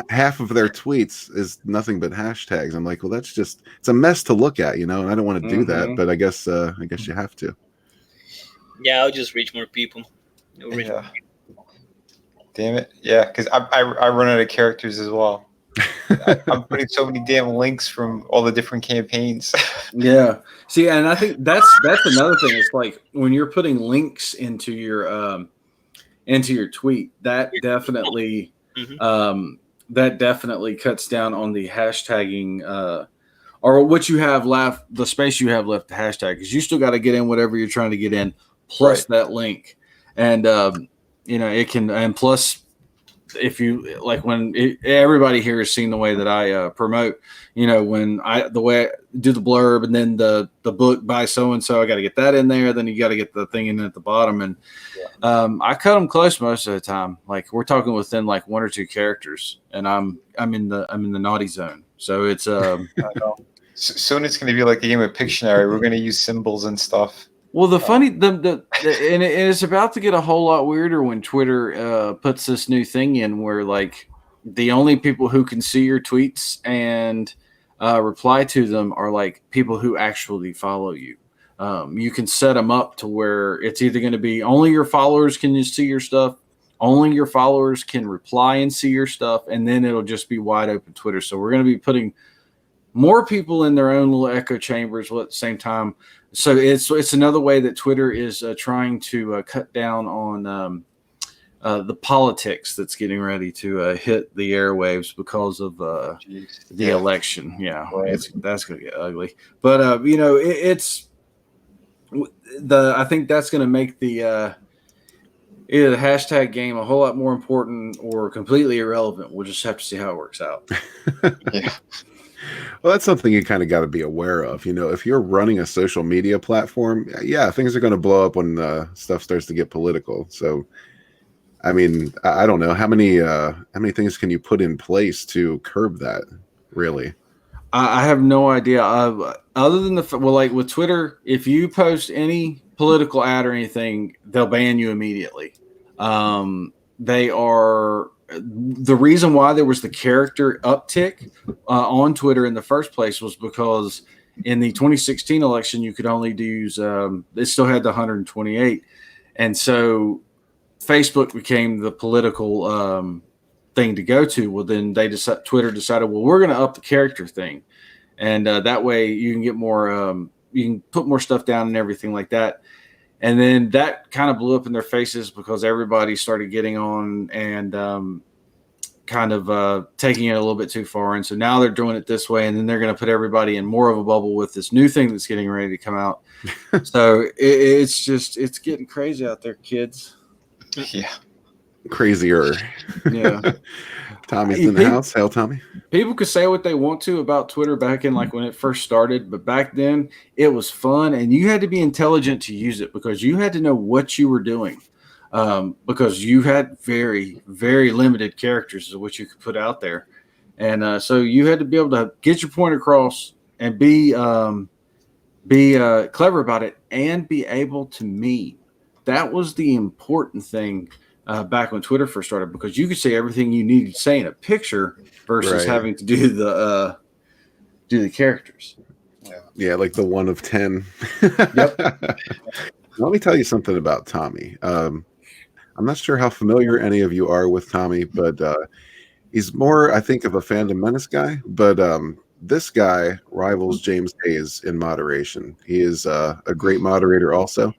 half of their tweets is nothing but hashtags. I'm like, well, it's a mess to look at, and I don't want to do that. But I guess you have to. Yeah, I'll just reach more people. Damn it. Yeah, because I run out of characters as well. I'm putting so many damn links from all the different campaigns. Yeah. See, and I think that's another thing. It's like when you're putting links into your tweet, that definitely cuts down on the hashtagging or what you have left, the space you have left to hashtag, because you still got to get in whatever you're trying to get in, plus that link. And it can, and plus if you like everybody here has seen the way that I promote, when the way I do the blurb and then the book by so-and-so, I got to get that in there. Then you got to get the thing in at the bottom. And I cut them close most of the time. Like we're talking within like 1 or 2 characters, and I'm in the naughty zone. So it's soon it's going to be like a game of Pictionary. We're going to use symbols and stuff. Well, the funny, and it's about to get a whole lot weirder when Twitter puts this new thing in where like the only people who can see your tweets and reply to them are like people who actually follow you. You can set them up to where it's either going to be only your followers can see your stuff, only your followers can reply and see your stuff, and then it'll just be wide open Twitter. So we're going to be putting more people in their own little echo chambers at the same time. So it's another way that Twitter is trying to cut down on the politics that's getting ready to hit the airwaves because of the election. Yeah, that's going to get ugly. But I think that's going to make the either the hashtag game a whole lot more important or completely irrelevant. We'll just have to see how it works out. Yeah. Well, that's something you kind of got to be aware of. If you're running a social media platform, yeah, things are going to blow up when stuff starts to get political. So, I mean, I don't know how many things can you put in place to curb that. Really, I have no idea. Other than like with Twitter, if you post any political ad or anything, they'll ban you immediately. The reason why there was the character uptick on Twitter in the first place was because in the 2016 election, you could only use, it still had the 128. And so Facebook became the political thing to go to. Well, then Twitter decided, well, we're going to up the character thing. And that way you can get more, you can put more stuff down and everything like that. And then that kind of blew up in their faces because everybody started getting on and kind of taking it a little bit too far. And so now they're doing it this way, and then they're going to put everybody in more of a bubble with this new thing that's getting ready to come out. So it's getting crazy out there, kids. Yeah. Crazier. Yeah. Tommy's in the house. Hail, Tommy. People could say what they want to about Twitter back in like when it first started, but back then it was fun and you had to be intelligent to use it because you had to know what you were doing. Because you had very, very limited characters of what you could put out there. And so you had to be able to get your point across and be clever about it and be able to meme. That was the important thing back when Twitter first started, because you could say everything you needed to say in a picture versus Right. having to do the characters. Yeah, like the 1 of 10. Yep. Let me tell you something about Tommy. I'm not sure how familiar any of you are with Tommy, but he's more, I think, of a Fandom Menace guy. But this guy rivals James Hayes in moderation. He is a great moderator also.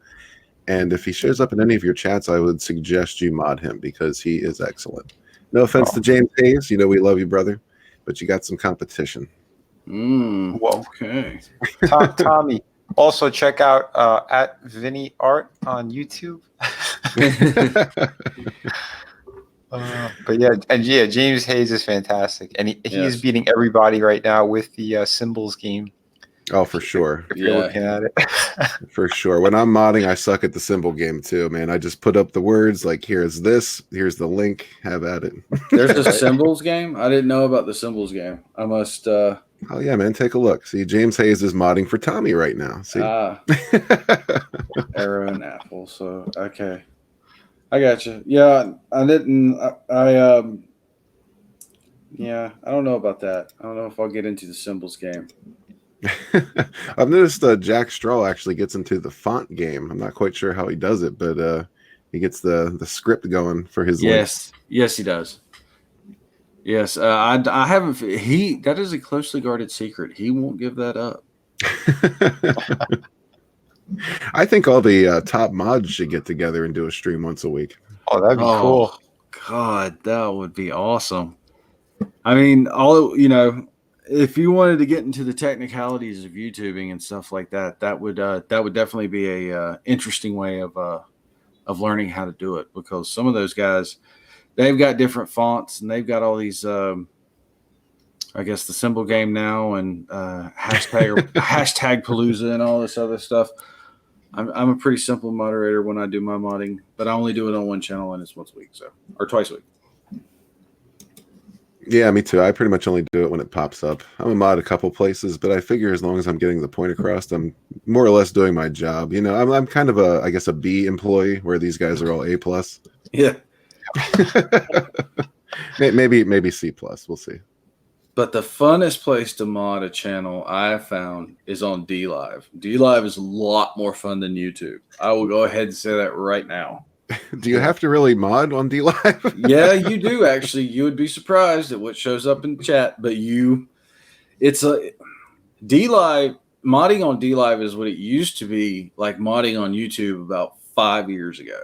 And if he shows up in any of your chats, I would suggest you mod him because he is excellent. No offense to James Hayes. We love you, brother. But you got some competition. Whoa. Okay. Tommy. Also check out at Vinny Art on YouTube. But yeah, James Hayes is fantastic, and he is beating everybody right now with the symbols game. Oh, for sure. If you're looking at it. For sure. When I'm modding, I suck at the symbol game too, man. I just put up the words like, here's this, here's the link, have at it. There's a symbols game? I didn't know about the symbols game. I must Oh yeah, man, take a look. See, James Hayes is modding for Tommy right now. See? Arrow and apple. So okay. I got you. Yeah, I didn't yeah, I don't know about that. I don't know if I'll get into the symbols game. I've noticed Jack Straw actually gets into the font game. I'm not quite sure how he does it, but he gets the script going for his links. Yes, he does. Yes, I haven't. That is a closely guarded secret. He won't give that up. I think all the top mods should get together and do a stream once a week. Oh, that'd be cool. God, that would be awesome. I mean, if you wanted to get into the technicalities of YouTubing and stuff like that, that would definitely be a interesting way of learning how to do it, because some of those guys, they've got different fonts and they've got all these I guess the symbol game now and hashtag Palooza and all this other stuff. I'm a pretty simple moderator when I do my modding, but I only do it on one channel and it's once a week, or twice a week. Yeah, me too. I pretty much only do it when it pops up. I'm a mod a couple places, but I figure as long as I'm getting the point across, I'm more or less doing my job. I'm kind of a B employee, where these guys are all A plus. Yeah. maybe C plus. We'll see. But the funnest place to mod a channel I have found is on DLive. DLive is a lot more fun than YouTube. I will go ahead and say that right now. Do you have to really mod on DLive? Yeah, you do actually. You would be surprised at what shows up in the chat, but it's a DLive. Modding on DLive is what it used to be like modding on YouTube about 5 years ago.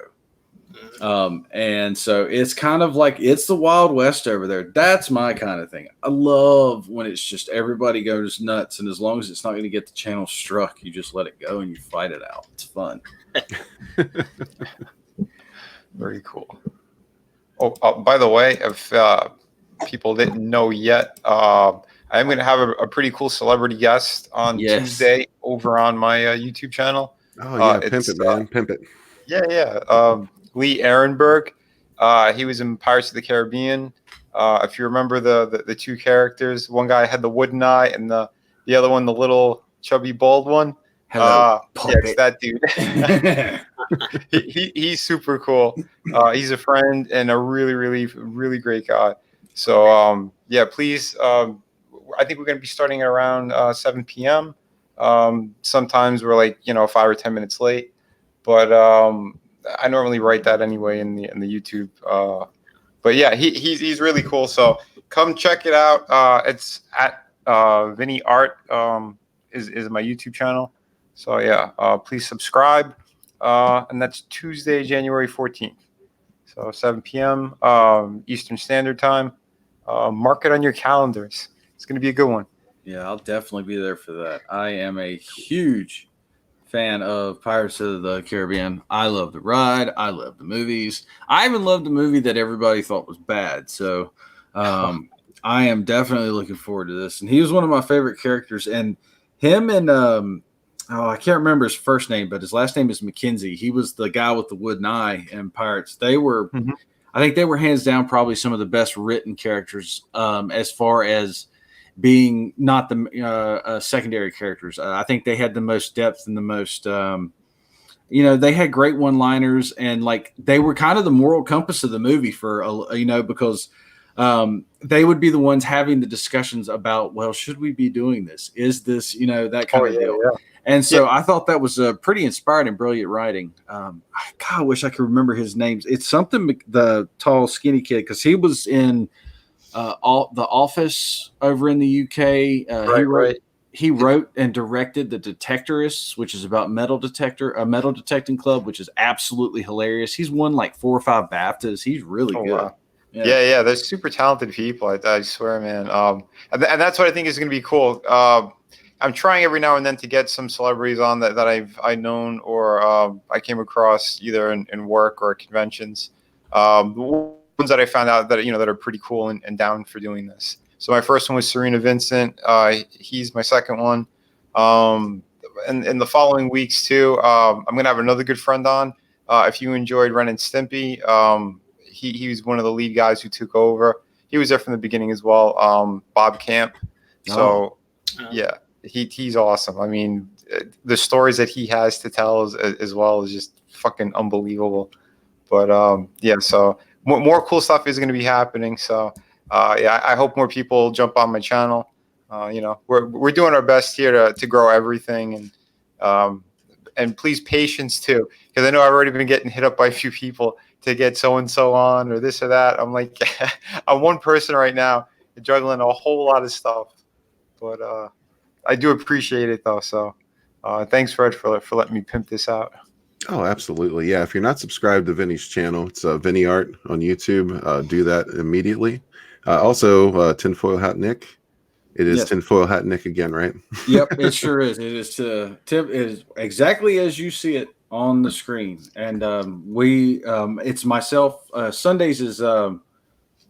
And so it's kind of like it's the Wild West over there. That's my kind of thing. I love when it's just everybody goes nuts, and as long as it's not going to get the channel struck, you just let it go and you fight it out. It's fun. Very cool. Oh, by the way, if people didn't know yet, I am going to have a pretty cool celebrity guest on Tuesday over on my YouTube channel. Oh yeah, pimp it, man, pimp it. Yeah. Lee Ehrenberg. He was in Pirates of the Caribbean. If you remember the two characters, one guy had the wooden eye, and the other one, the little chubby bald one. Yeah, it's that dude. He's super cool. He's a friend and a really, really, really great guy. So yeah, please. I think we're going to be starting at around 7 p.m. Sometimes we're like 5 or 10 minutes late, but I normally write that anyway in the YouTube. But yeah, he's really cool. So come check it out. It's at Vinny Art is my YouTube channel. So yeah, please subscribe. And that's Tuesday, January 14th. So 7 p.m. Eastern Standard Time. Mark it on your calendars. It's going to be a good one. Yeah, I'll definitely be there for that. I am a huge fan of Pirates of the Caribbean. I love the ride. I love the movies. I even loved the movie that everybody thought was bad. So I am definitely looking forward to this. And he was one of my favorite characters. And him and I can't remember his first name, but his last name is McKenzie. He was the guy with the wooden eye in Pirates. They were, I think they were hands down probably some of the best written characters as far as being not the secondary characters. I think they had the most depth and the most they had great one-liners, and like they were kind of the moral compass of the movie for because they would be the ones having the discussions about, well, should we be doing this? Is this that kind of deal? Yeah. And so I thought that was a pretty inspired and brilliant writing. God, I wish I could remember his name. It's something, the tall, skinny kid, because he was in The Office over in the UK. He wrote and directed The Detectorists, which is about a metal detecting club, which is absolutely hilarious. He's won like 4 or 5 BAFTAs. He's really good. Wow. Yeah. They're super talented people. I swear, man. And that's what I think is going to be cool. I'm trying every now and then to get some celebrities on that I've known or I came across either in work or conventions. The ones that I found out that that are pretty cool and down for doing this. So my first one was Serena Vincent. He's my second one. And in the following weeks too, I'm gonna have another good friend on. If you enjoyed Ren and Stimpy, he was one of the lead guys who took over. He was there from the beginning as well. Bob Camp. So yeah, he's awesome. I mean, the stories that he has to tell as well is just fucking unbelievable. But so more cool stuff is going to be happening. So I hope more people jump on my channel. We're doing our best here to grow everything, and please patience too, because I know I've already been getting hit up by a few people to get so and so on or this or that. I'm like, I'm one person right now juggling a whole lot of stuff, but I do appreciate it though. So thanks, Fred, for letting me pimp this out. Oh, absolutely. Yeah. If you're not subscribed to Vinny's channel, it's Vinny Art on YouTube. Do that immediately. Also, Tinfoil Hat Nick. It is Tinfoil Hat Nick again, right? Yep, it sure is. It is Tim. It is exactly as you see it on the screen. And it's myself. Sundays is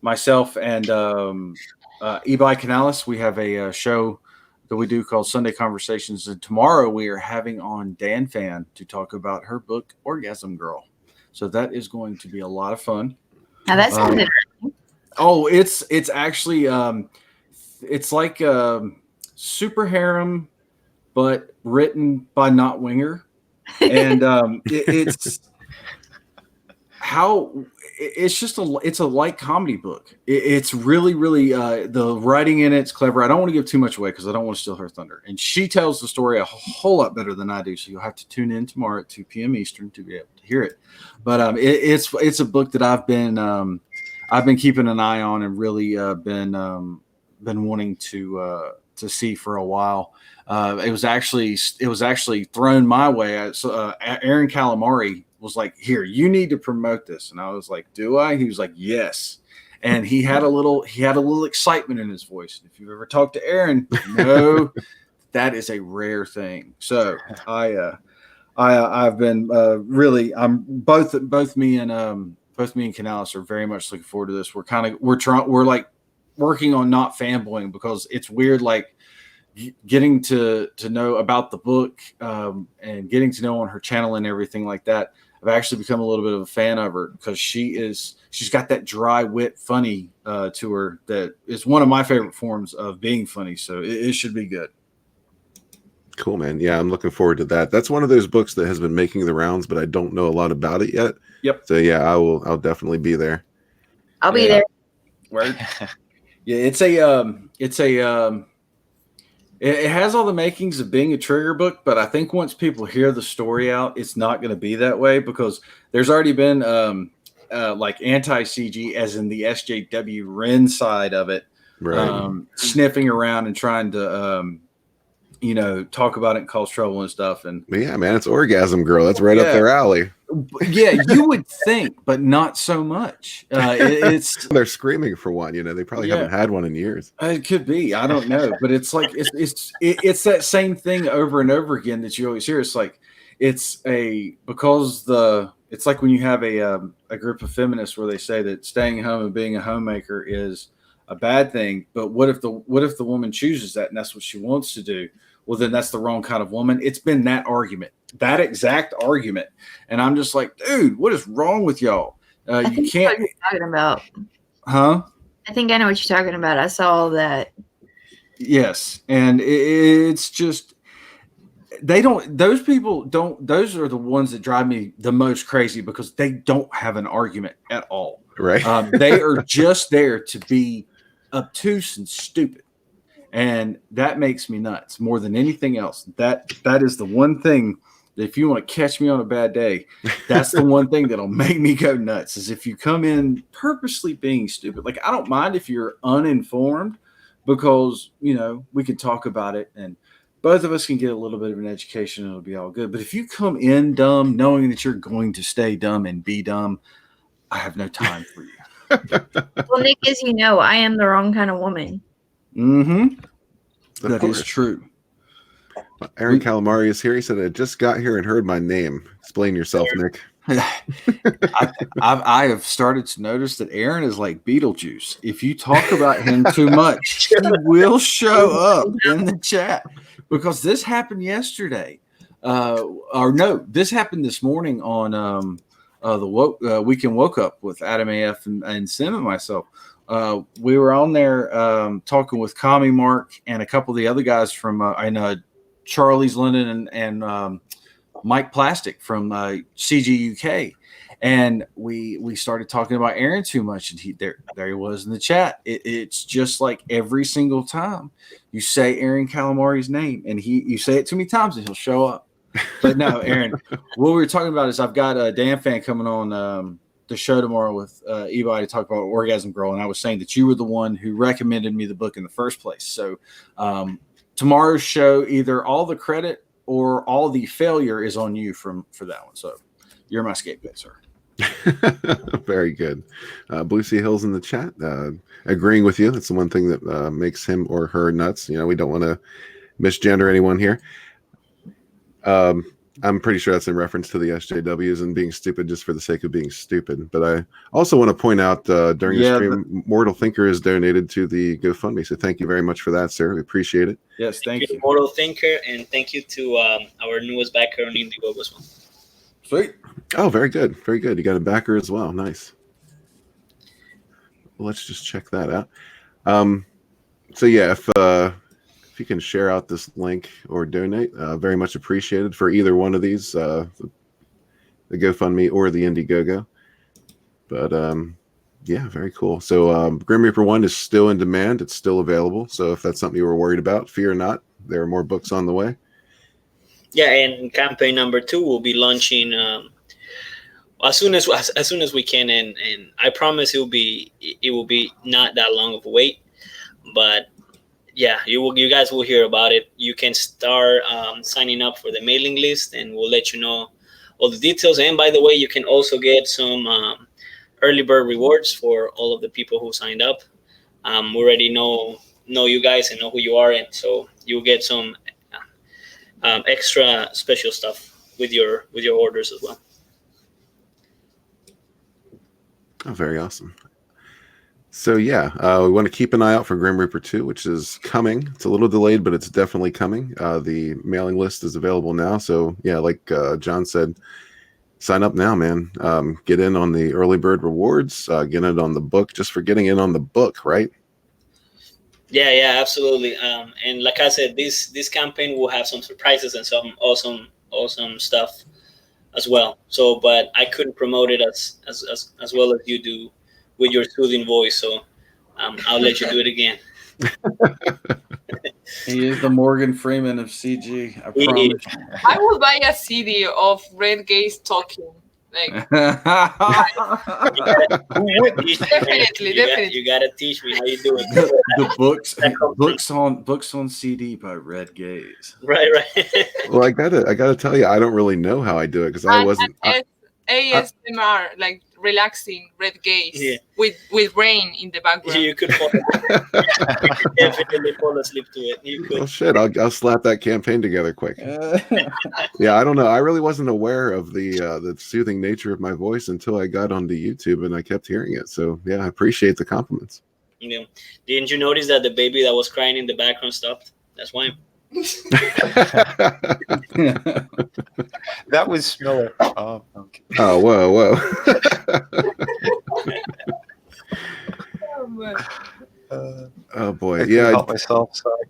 myself and Ebi Canales. We have a show that we do called Sunday Conversations. And tomorrow we are having on Dan Fan to talk about her book, Orgasm Girl. So that is going to be a lot of fun. Now that sounds interesting. Oh, it's actually it's like super harem, but written by Not Winger, and it's a light comedy book. It's really the writing in it's clever. I don't want to give too much away because I don't want to steal her thunder, and she tells the story a whole lot better than I do. So you'll have to tune in tomorrow at 2 p.m. Eastern to be able to hear it. But it's a book that I've been keeping an eye on and really been wanting to see for a while. It was actually thrown my way. Aaron Calamari was like, "Here, you need to promote this," and I was like, "Do I?" He was like, "Yes," and he had a little excitement in his voice. If you've ever talked to Aaron, you know that is a rare thing. So I've been really. I'm both me and Canales are very much looking forward to this. We're like working on not fanboying because it's weird, like getting to know about the book and getting to know on her channel and everything like that. I've actually become a little bit of a fan of her because she's got that dry wit funny to her that is one of my favorite forms of being funny. So it should be good. Cool, man. Yeah, I'm looking forward to that. That's one of those books that has been making the rounds, but I don't know a lot about it yet. Yep. So yeah, I'll definitely be there. I'll be there. Right. Yeah, it has all the makings of being a trigger book, but I think once people hear the story out, it's not going to be that way because there's already been like anti-CG, as in the SJW Ren side of it, right. Sniffing around and trying to talk about it and cause trouble and stuff. And yeah, man, it's Orgasm Girl. That's right up their alley. Yeah, you would think, but not so much. They're screaming for one. They probably haven't had one in years. It could be. I don't know, but it's like it's that same thing over and over again that you always hear. It's like it's like when you have a group of feminists where they say that staying home and being a homemaker is a bad thing, but what if the woman chooses that and that's what she wants to do? Well, then that's the wrong kind of woman. It's been that exact argument. And I'm just like, dude, what is wrong with y'all? You can't. What you're talking about. Huh? I think I know what you're talking about. I saw that. Yes. And it's just, they don't. Those people don't. Those are the ones that drive me the most crazy because they don't have an argument at all. Right. They are just there to be obtuse and stupid, and that makes me nuts more than anything else. That is the one thing. If you want to catch me on a bad day, that's the one thing that'll make me go nuts is if you come in purposely being stupid. Like, I don't mind if you're uninformed because, we can talk about it and both of us can get a little bit of an education and it'll be all good. But if you come in dumb, knowing that you're going to stay dumb and be dumb, I have no time for you. Well, Nick, as you know, I am the wrong kind of woman. Mm-hmm. That is true. Aaron Calamari is here. He said, I just got here and heard my name. Explain yourself, Nick. I have started to notice that Aaron is like Beetlejuice. If you talk about him too much, he will show up in the chat. Because this happened yesterday. This happened this morning on the Weekend Woke Up with Adam AF and Sim and myself. We were on there talking with Kami Mark and a couple of the other guys from Charlie's London and Mike Plastic from CG UK, and we started talking about Aaron too much, and there he was in the chat. It's just like every single time you say Aaron Calamari's name, and you say it too many times, and he'll show up. But no, Aaron, what we were talking about is I've got a Dan fan coming on the show tomorrow with Ebi to talk about Orgasm Girl, and I was saying that you were the one who recommended me the book in the first place. So tomorrow's show, either all the credit or all the failure is on you for that one. So you're my scapegoat, sir. Very good. Blue Sea Hills in the chat, agreeing with you. That's the one thing that makes him or her nuts. We don't want to misgender anyone here. I'm pretty sure that's in reference to the SJWs and being stupid just for the sake of being stupid. But I also want to point out during the stream, Mortal Thinker is donated to the GoFundMe. So thank you very much for that, sir. We appreciate it. Yes, thank you. Mortal Thinker, and thank you to our newest backer on Indiegogo as well. Sweet. Oh, very good. Very good. You got a backer as well. Nice. Let's just check that out. So yeah, if you can share out this link or donate, very much appreciated for either one of these, the GoFundMe or the Indiegogo. But yeah, very cool. So Grim Reaper 1 is still in demand. It's still available. So if that's something you were worried about, fear not. There are more books on the way. Yeah, and campaign number 2 will be launching as soon as we can, and I promise it will be not that long of a wait, but yeah, you guys will hear about it. You can start signing up for the mailing list, and we'll let you know all the details. And by the way, you can also get some early bird rewards for all of the people who signed up. We already know you guys and know who you are, and so you'll get some extra special stuff with your orders as well. Oh, very awesome. So yeah, we want to keep an eye out for Grim Reaper 2, which is coming. It's a little delayed, but it's definitely coming. The mailing list is available now. So yeah, like John said, sign up now, man. Get in on the early bird rewards. Get in on the book, just for getting in on the book, right? Yeah, absolutely. And like I said, this campaign will have some surprises and some awesome stuff as well. So, but I couldn't promote it as well as you do with your soothing voice. So I'll let you do it again. He is the Morgan Freeman of CG. I promise. I will buy a CD of Red Gaze talking. Like, definitely. You gotta teach me how you do it. the books on CD by Red Gaze. Right. Well, I gotta tell you, I don't really know how I do it because I wasn't. ASMR, like relaxing Red Gaze with rain in the background. You could definitely fall asleep to it. You could. Well, shit, I'll slap that campaign together quick. Yeah, I don't know. I really wasn't aware of the soothing nature of my voice until I got onto YouTube and I kept hearing it. So yeah, I appreciate the compliments. Yeah. Didn't you notice that the baby that was crying in the background stopped? That's why. That was Miller. Oh, okay. Oh, whoa. Oh, man. Oh boy, I yeah. help myself. Sorry.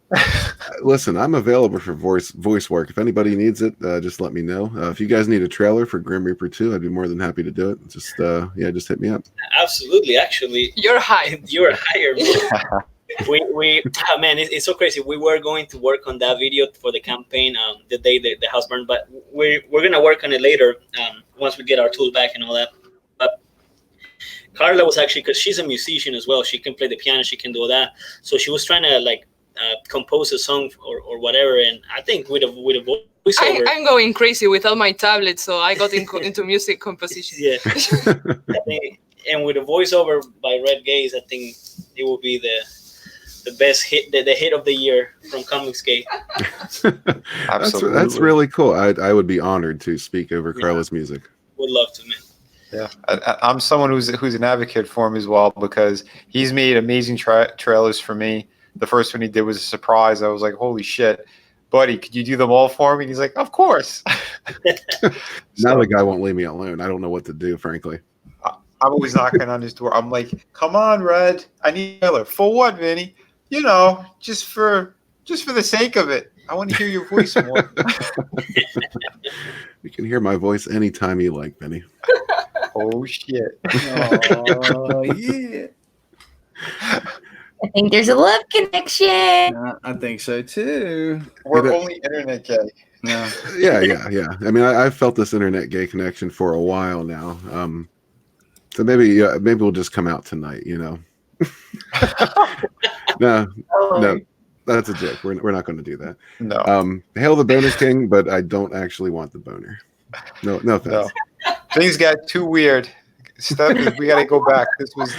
Listen, I'm available for voice work. If anybody needs it, just let me know. If you guys need a trailer for Grim Reaper 2, I'd be more than happy to do it. Just just hit me up. Absolutely, actually, You're hired. you're hired. we man, it's so crazy. We were going to work on that video for the campaign the day the house burned, but we're gonna work on it later once we get our tools back and all that. But Carla was actually, because she's a musician as well, she can play the piano, she can do all that, so she was trying to like compose a song or whatever, and I think with a voiceover. I'm going crazy without my tablet, so I got into music composition. Yeah. I think, and with a voiceover by Red Gaze, I think it will be the best hit, the hit of the year from Comicsgate. Absolutely. That's really cool. I would be honored to speak over Carla's music. Would love to, man. Yeah, I'm someone who's an advocate for him as well, because he's made amazing trailers for me. The first one he did was a surprise. I was like, holy shit, buddy, could you do them all for me? And he's like, of course. Now the guy won't leave me alone. I don't know what to do, frankly. I'm always knocking on his door. I'm like, come on, Red, I need a trailer. For what, Vinny? You know, just for the sake of it. I want to hear your voice more. You can hear my voice anytime you like, Benny. Oh shit. Oh, yeah. I think there's a love connection. I think so too. We're only internet gay. No. Yeah. I mean, I've felt this internet gay connection for a while now. So maybe we'll just come out tonight, you know. No, that's a joke. We're not going to do that. No. Hail the Boner King, but I don't actually want the boner. No offense. No. Things got too weird. We got to go back.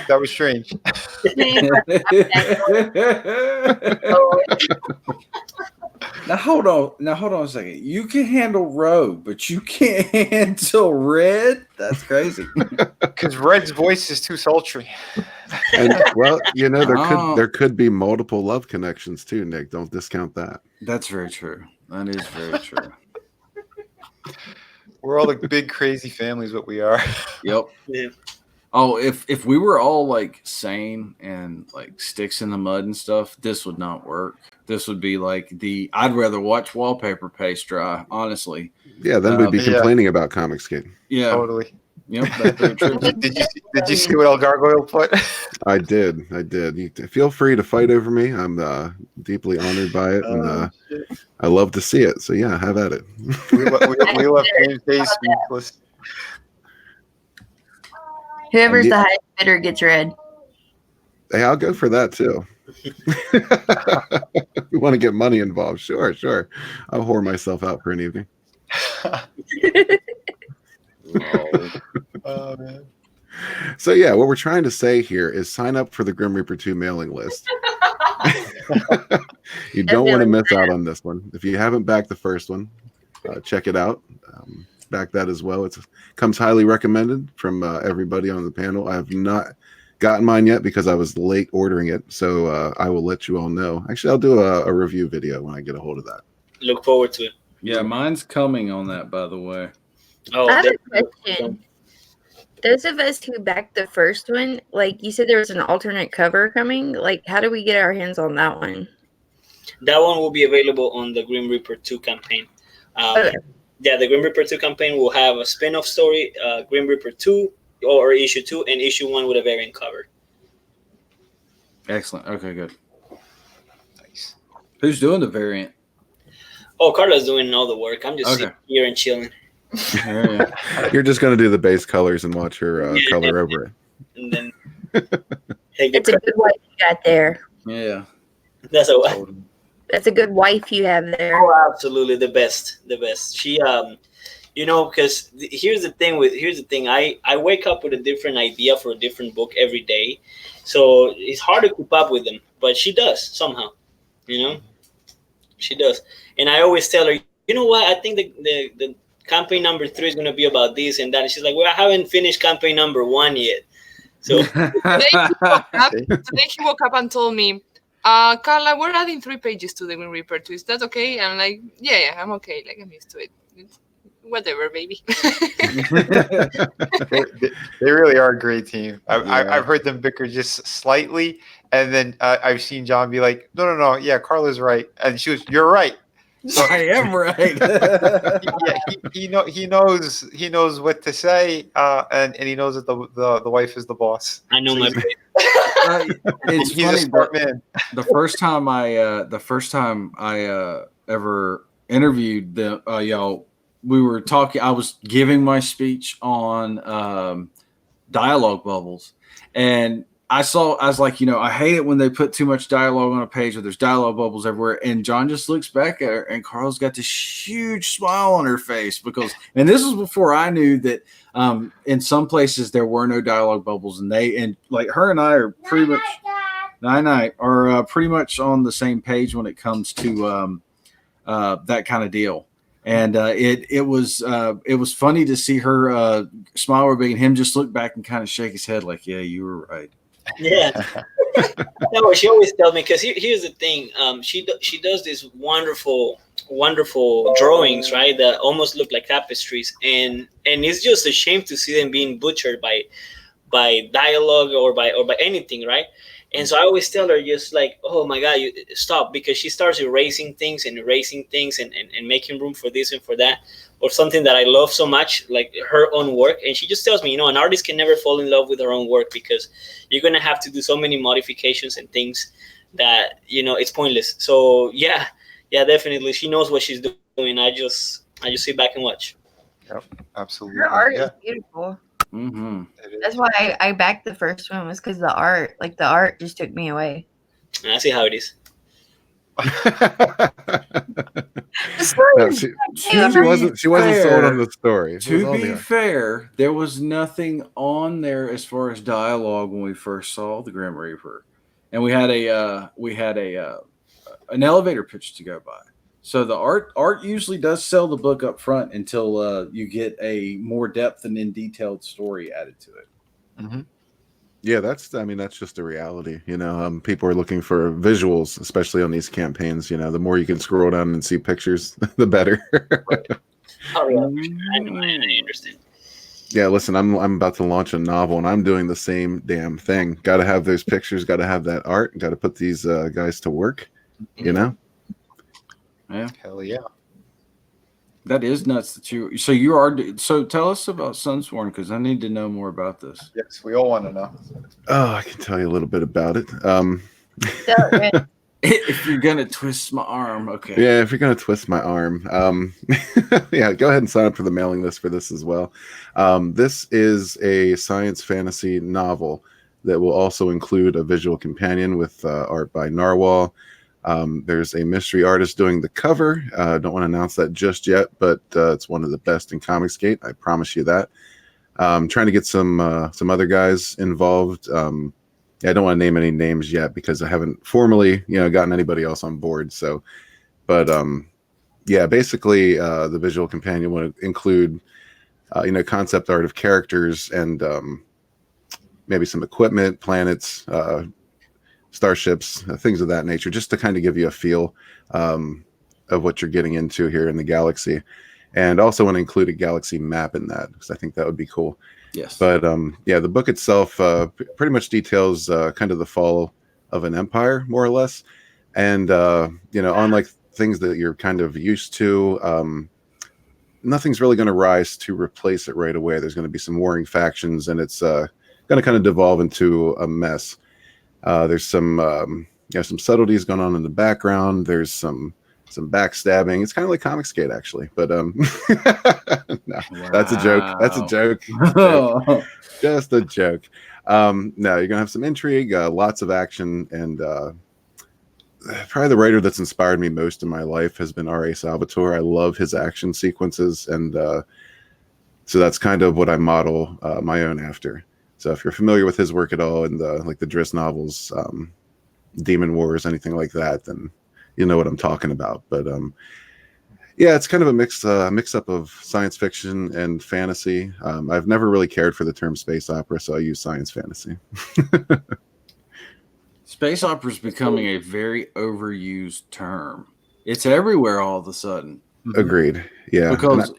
That was strange. Now hold on a second. You can handle Rogue, but you can't handle Red? That's crazy. Because Red's voice is too sultry. And well, you know, there could be multiple love connections too, Nick. Don't discount that. That's very true. That is very true. We're all like big crazy families, what we are. Yep. Yeah. Oh, if we were all like sane and like sticks in the mud and stuff, this would not work. This would be like I'd rather watch wallpaper paste dry, honestly. Yeah, then we'd be complaining about Comicsgate. Yeah. Totally. Yep, that's very true. Did you see what El Gargoyle put? I did. You feel free to fight over me. I'm deeply honored by it, and I love to see it. So yeah, have at it. we left James Hayes speechless. Whoever's the highest bidder gets Red. Hey, I'll go for that too. We want to get money involved. Sure. I'll whore myself out for an evening. Oh man. So yeah, what we're trying to say here is sign up for the Grim Reaper 2 mailing list. You don't want to miss out on this one. If you haven't backed the first one, check it out. Back that as well. It comes highly recommended from everybody on the panel. I have not gotten mine yet because I was late ordering it, so I will let you all know. Actually, I'll do a review video when I get a hold of that. Look forward to it. Yeah, mine's coming on that, by the way. Oh, I have a question. Those of us who backed the first one, like you said, there was an alternate cover coming. Like, how do we get our hands on that one? that one will be available on the Grim Reaper 2 campaign. Okay. Yeah, the Grim Reaper 2 campaign will have a spin-off story, Grim Reaper 2 or issue 2, and issue 1 with a variant cover. Excellent. Okay, good. Nice. Who's doing the variant? Oh, Carla's doing all the work. I'm just Okay. sitting here and chilling. Yeah. You're just going to do the base colors and watch her color over it. And then take the That's a good wife you got there. Yeah. That's a That's a good wife you have there. Oh, absolutely the best. She, because here's the thing. I wake up with a different idea for a different book every day, so it's hard to keep up with them. But she does somehow, she does. And I always tell her, you know what? I think the campaign number 3 is going to be about this and that. And she's like, well, I haven't finished campaign number 1 yet. So Today he woke up and told me, Carla, we're adding 3 pages to the Grim Reaper 2. Is that okay? I'm like, yeah, I'm okay. Like, I'm used to it. whatever, baby. They really are a great team. Yeah. I've heard them bicker just slightly, and then I've seen John be like, "No, yeah, Carla's right," and she was, "You're right." So I am right. he knows what to say, and he knows that the wife is the boss. I know So my he's- place. It's he's funny, a smart but man. the first time I ever interviewed them, y'all, we were talking. I was giving my speech on dialogue bubbles, and I was like, I hate it when they put too much dialogue on a page where there's dialogue bubbles everywhere. And John just looks back at her, and Carl's got this huge smile on her face and this was before I knew that in some places there were no dialogue bubbles, and like her and I are pretty much are pretty much on the same page when it comes to that kind of deal. And it was funny to see her smile real big and him just look back and kind of shake his head like, yeah, you were right. Yeah. No, she always tells me, because here's the thing. She does these wonderful drawings, right? That almost look like tapestries, and it's just a shame to see them being butchered by dialogue or by anything, right? And so I always tell her, just like, oh my God, you stop, because she starts erasing things and making room for this and for that, or something that I love so much, like her own work. And she just tells me, an artist can never fall in love with her own work, because you're going to have to do so many modifications and things that, it's pointless. So yeah, definitely. She knows what she's doing. I just sit back and watch. Yep, absolutely. Her art Yeah. is beautiful. Mm-hmm. That's why I backed the first one, was because the art just took me away. I see how it is. No, she wasn't sold on the story. To be fair, there was nothing on there as far as dialogue when we first saw the Grim Reaper, and we had an elevator pitch to go by. So the art usually does sell the book up front until you get a more depth and in detailed story added to it. Mm-hmm. Yeah, that's just a reality. People are looking for visuals, especially on these campaigns. The more you can scroll down and see pictures, the better. Oh, yeah. I understand. Yeah, listen, I'm about to launch a novel, and I'm doing the same damn thing. Got to have those pictures. Got to have that art. Got to put these guys to work. Yeah. Hell yeah. That is nuts that you. So you are. So tell us about Sunsworn, because I need to know more about this. Yes, we all want to know. Oh, I can tell you a little bit about it. If you're gonna twist my arm, okay. Yeah, if you're gonna twist my arm, yeah, go ahead and sign up for the mailing list for this as well. This is a science fantasy novel that will also include a visual companion with art by Narwhal. There's a mystery artist doing the cover. Don't want to announce that just yet, but it's one of the best in Comicsgate. I promise you that. Trying to get some other guys involved. I don't want to name any names yet because I haven't formally, gotten anybody else on board. So, but yeah, basically, the visual companion would include, concept art of characters and maybe some equipment, planets, starships, things of that nature, just to kind of give you a feel of what you're getting into here in the galaxy. And also want to include a galaxy map in that, because I think that would be cool. Yes. But yeah, the book itself pretty much details kind of the fall of an empire, more or less. And, unlike things that you're kind of used to, nothing's really going to rise to replace it right away. There's going to be some warring factions, and it's going to kind of devolve into a mess. There's some subtleties going on in the background. There's some backstabbing. It's kind of like Comicsgate, actually, but no, that's a joke. That's a joke. Just a joke. No, you're gonna have some intrigue, lots of action, and probably the writer that's inspired me most in my life has been R.A. Salvatore. I love his action sequences, and so that's kind of what I model my own after. So if you're familiar with his work at all, in the Driss novels, Demon Wars, anything like that, then you know what I'm talking about. But yeah, it's kind of a mix up of science fiction and fantasy. I've never really cared for the term space opera, so I use science fantasy. Space opera is becoming a very overused term. It's everywhere all of a sudden. Agreed. Yeah. Because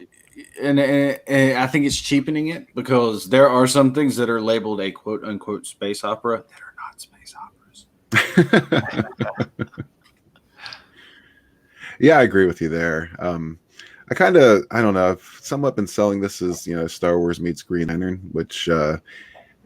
and I think it's cheapening it because there are some things that are labeled a quote unquote space opera that are not space operas. Yeah, I agree with you there. I don't know, I've somewhat been selling this as, Star Wars meets Green Lantern, which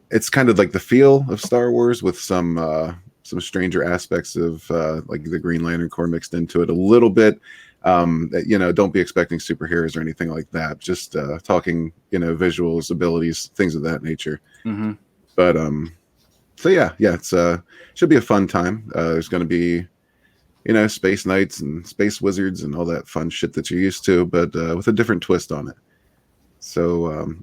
it's kind of like the feel of Star Wars with some stranger aspects of like the Green Lantern Corps mixed into it a little bit. Don't be expecting superheroes or anything like that. Just talking, visuals, abilities, things of that nature. Mm-hmm. But so yeah, it's should be a fun time. There's going to be, space knights and space wizards and all that fun shit that you're used to, but with a different twist on it. So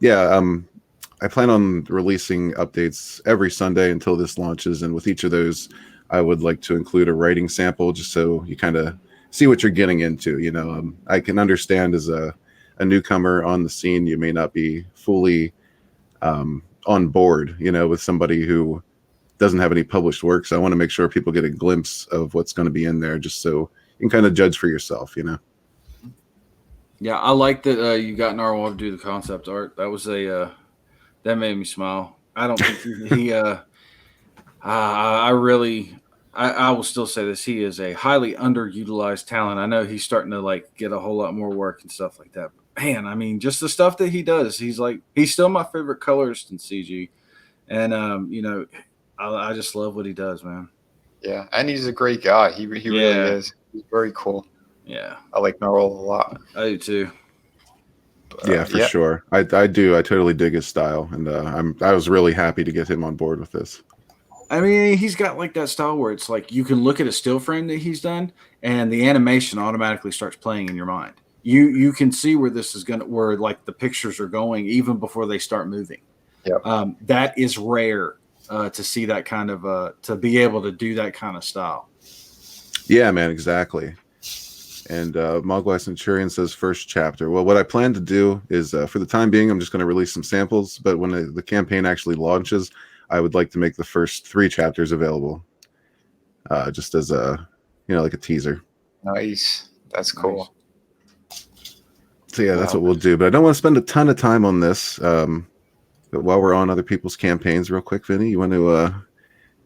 I plan on releasing updates every Sunday until this launches, and with each of those, I would like to include a writing sample just so you kind of see what you're getting into. I can understand as a newcomer on the scene, you may not be fully on board, with somebody who doesn't have any published work. So I want to make sure people get a glimpse of what's going to be in there, just so you can kind of judge for yourself. Yeah, I like that you got Narwhal to do the concept art. That was that made me smile. I don't think he I will still say this. He is a highly underutilized talent. I know he's starting to get a whole lot more work and stuff like that. But man, I mean, just the stuff that he does, he's still my favorite colorist in CG. And I just love what he does, man. Yeah, and he's a great guy. He really is. He's very cool. Yeah, I like Narwhal a lot. I do too. Yeah, for sure. I do. I totally dig his style, and I was really happy to get him on board with this. I mean, he's got that style where it's you can look at a still frame that he's done, and the animation automatically starts playing in your mind. You can see where this is where the pictures are going even before they start moving. Yeah, that is rare to see that kind of to be able to do that kind of style. Yeah, man, exactly. And Mogwai Centurion says first chapter. Well, what I plan to do is, for the time being, I'm just going to release some samples. But when the campaign actually launches, I would like to make the first 3 chapters available, just as a, like a teaser. Nice. That's cool. So yeah, that's what we'll do. But I don't want to spend a ton of time on this. But while we're on other people's campaigns, real quick, Vinny, you want to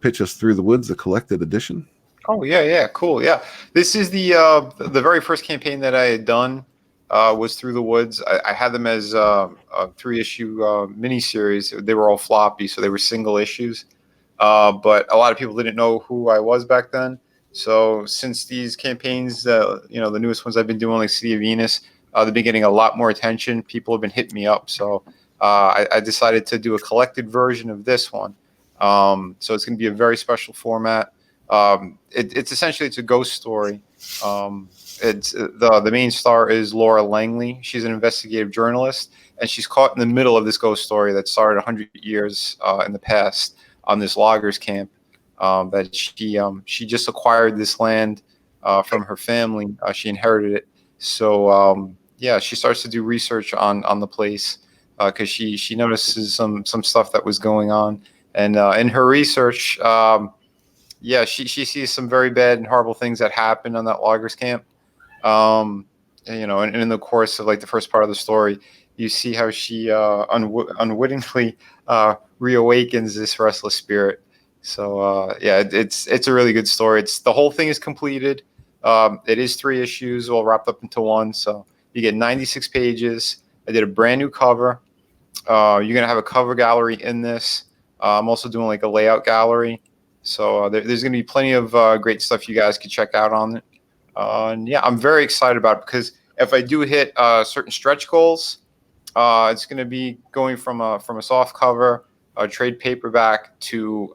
pitch us Through the Woods, the collected edition? Oh yeah, cool. Yeah, this is the very first campaign that I had done was Through the Woods. I had them as a 3-issue miniseries. They were all floppy, so they were single issues. But a lot of people didn't know who I was back then. So since these campaigns, the newest ones I've been doing, like City of Venus, they've been getting a lot more attention. People have been hitting me up. So I decided to do a collected version of this one. So it's going to be a very special format. It's essentially a ghost story. It's the main star is Laura Langley. She's an investigative journalist, and she's caught in the middle of this ghost story that started 100 years in the past on this loggers camp. That she just acquired this land from her family. She inherited it. So she starts to do research on the place because she notices some stuff that was going on, and in her research. She sees some very bad and horrible things that happen on that loggers camp. And in the course of the first part of the story, you see how she unwittingly reawakens this restless spirit. So it's a really good story. The whole thing is completed. It is 3 issues, all wrapped up into one. So you get 96 pages. I did a brand new cover. You're gonna have a cover gallery in this. I'm also doing a layout gallery. So there's going to be plenty of great stuff you guys could check out on it. And I'm very excited about it because if I do hit certain stretch goals, it's going to be going from a soft cover, a trade paperback to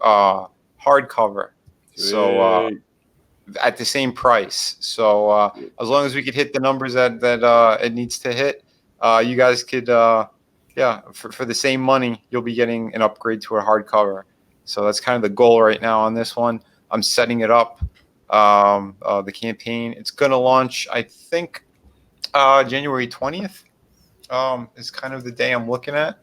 hardcover. So at the same price. So as long as we could hit the numbers that it needs to hit, you guys could, for the same money, you'll be getting an upgrade to a hardcover. So that's kind of the goal right now on this one. I'm setting it up, the campaign. It's going to launch, I think, January 20th is kind of the day I'm looking at.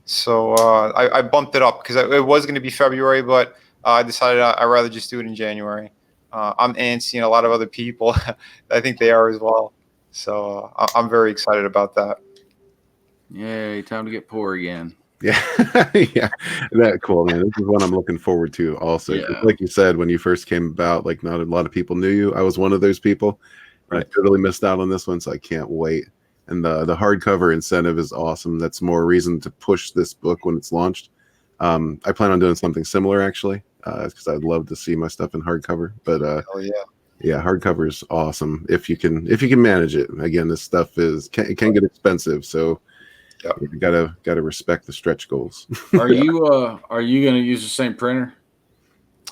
So I bumped it up because it was going to be February, but I decided I'd rather just do it in January. I'm antsy, and a lot of other people, I think they are as well. So I'm very excited about that. Yay, time to get poor again. Yeah, yeah, that cool, man. This is what I'm looking forward to. Also, 'cause Yeah. like you said, when you first came about, like not a lot of people knew you. I was one of those people. And I totally missed out on this one, so I can't wait. And the hardcover incentive is awesome. That's more reason to push this book when it's launched. I plan on doing something similar actually, because I'd love to see my stuff in hardcover. But Hell yeah. yeah, hardcover is awesome if you can manage it. Again, this stuff it can get expensive, so Yep. you gotta respect the stretch goals. Are you going to use the same printer?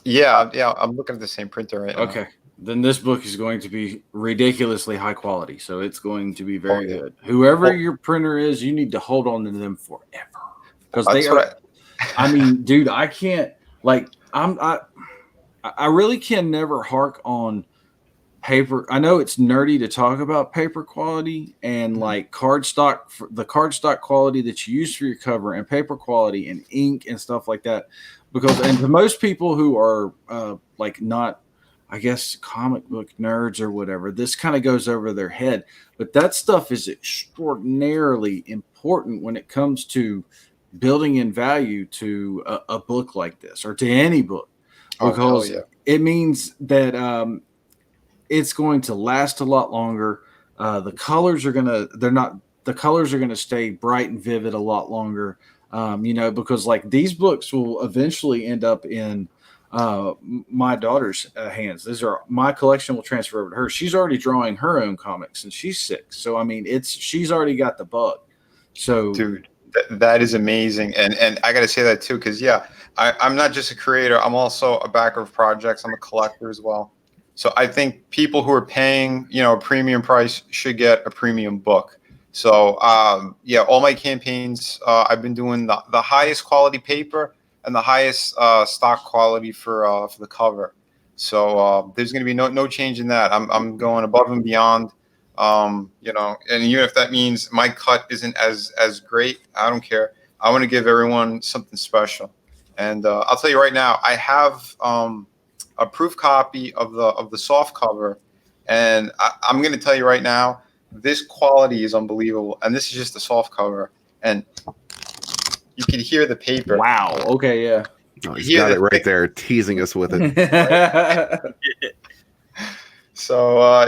Yeah, I'm looking at the same printer right now. Okay. Then this book is going to be ridiculously high quality, so it's going to be very good. Whoever your printer is, you need to hold on to them forever because they are. I mean, dude, I can't like I really can never hark on paper. I know it's nerdy to talk about paper quality and like the cardstock quality that you use for your cover and paper quality and ink and stuff like that. Because and to most people who are like not, I guess, comic book nerds or whatever, this kind of goes over their head. But that stuff is extraordinarily important when it comes to building in value to a book like this or to any book, because it means that it's going to last a lot longer. The colors are gonna stay bright and vivid a lot longer. Because like these books will eventually end up in my daughter's hands. These are my collection will transfer over to her. She's already drawing her own comics and she's 6. So I mean, she's already got the bug. So dude, that is amazing. And I got to say that too, because I'm not just a creator. I'm also a backer of projects. I'm a collector as well. So I think people who are paying, a premium price should get a premium book. So all my campaigns, I've been doing the highest quality paper and the highest stock quality for the cover. So there's going to be no change in that. I'm going above and beyond. And even if that means my cut isn't as great, I don't care. I want to give everyone something special. And I'll tell you right now, I have a proof copy of the soft cover, and I'm going to tell you right now, this quality is unbelievable. And this is just the soft cover, and you can hear the paper. Wow. Okay. Yeah. Oh, he's got it right there, teasing us with it. So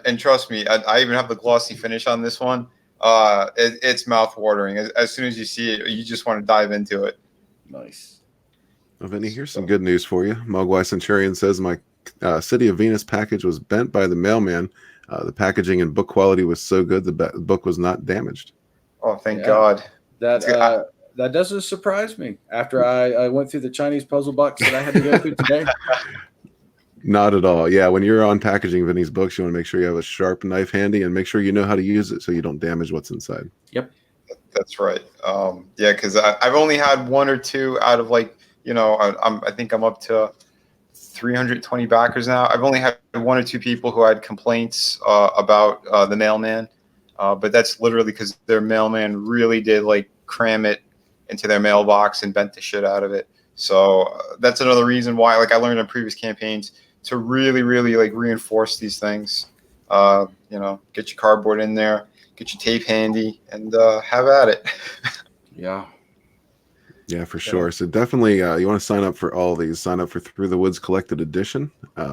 and trust me, I even have the glossy finish on this one. It's mouth watering. As soon as you see it, you just want to dive into it. Nice. Well, Vinny, here's some good news for you. Mogwai Centurion says my City of Venus package was bent by the mailman. The packaging and book quality was so good, the book was not damaged. Oh, thank God. That doesn't surprise me after I went through the Chinese puzzle box that I had to go through today. Not at all. Yeah, when you're on packaging Vinny's books, you want to make sure you have a sharp knife handy and make sure you know how to use it so you don't damage what's inside. Yep. That's right. Because I've only had 1 or 2 out of I think I'm up to 320 backers now. I've only had 1 or 2 people who had complaints about the mailman, but that's literally because their mailman really did cram it into their mailbox and bent the shit out of it. So that's another reason why, I learned in previous campaigns to really, really reinforce these things. Get your cardboard in there, get your tape handy, and have at it. Yeah. Yeah, for sure. So definitely, you want to sign up for all these. Sign up for Through the Woods Collected Edition.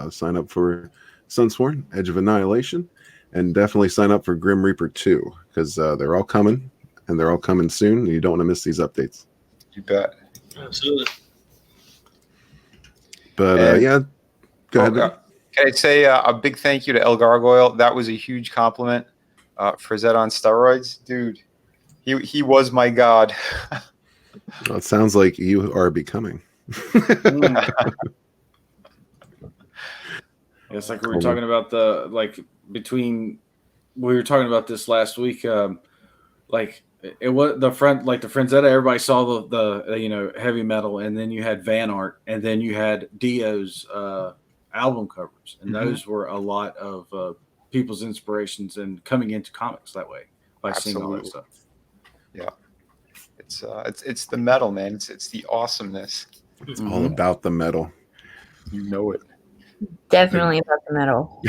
Sign up for Sunsworn, Edge of Annihilation, and definitely sign up for Grim Reaper 2 because they're all coming, and they're all coming soon. And you don't want to miss these updates. You bet. Absolutely. But go ahead. Can I say a big thank you to El Gargoyle? That was a huge compliment for Zed on steroids, dude. He was my god. Well, it sounds like you are becoming. It's like we were talking about we were talking about this last week. It was the Frenzetta. Everybody saw the heavy metal, and then you had Van Art, and then you had Dio's album covers, and those were a lot of people's inspirations and coming into comics that way by seeing all that stuff. Yeah. It's the metal, man. It's the awesomeness. It's all about the metal. You know it. Definitely about the metal.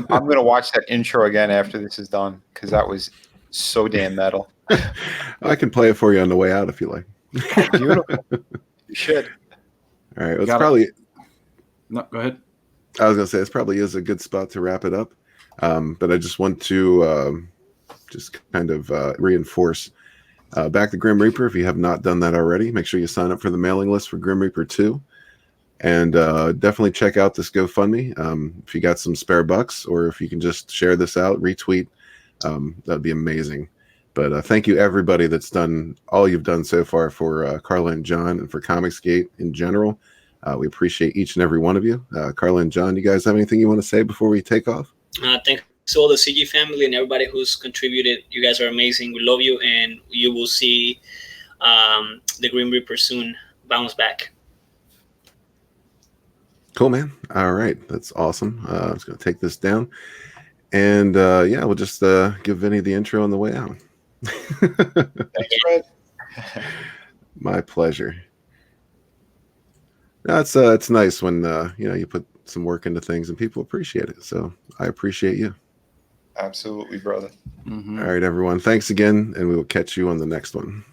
I'm gonna watch that intro again after this is done because that was so damn metal. I can play it for you on the way out if you like. Beautiful. You should. All right. Well, it's Got it. probably. No, go ahead. I was gonna say this probably is a good spot to wrap it up, but I just want to just kind of reinforce. Back to Grim Reaper. If you have not done that already, make sure you sign up for the mailing list for Grim Reaper 2. And definitely check out this GoFundMe. If you got some spare bucks, or if you can just share this out, retweet, that'd be amazing. But thank you, everybody that's done all you've done so far for Carla and John and for Comicsgate in general. We appreciate each and every one of you. Carla and John, you guys have anything you want to say before we take off? Thanks to all the CG family and everybody who's contributed. You guys are amazing. We love you, and you will see the Grim Reaper soon bounce back. Cool, man. All right. That's awesome. I'm just going to take this down. And yeah, we'll just give Vinny the intro on the way out. Thanks, Fred. My pleasure. No, it's nice when you put some work into things and people appreciate it. So I appreciate you. Absolutely, brother. Mm-hmm. All right, everyone. Thanks again, and we will catch you on the next one.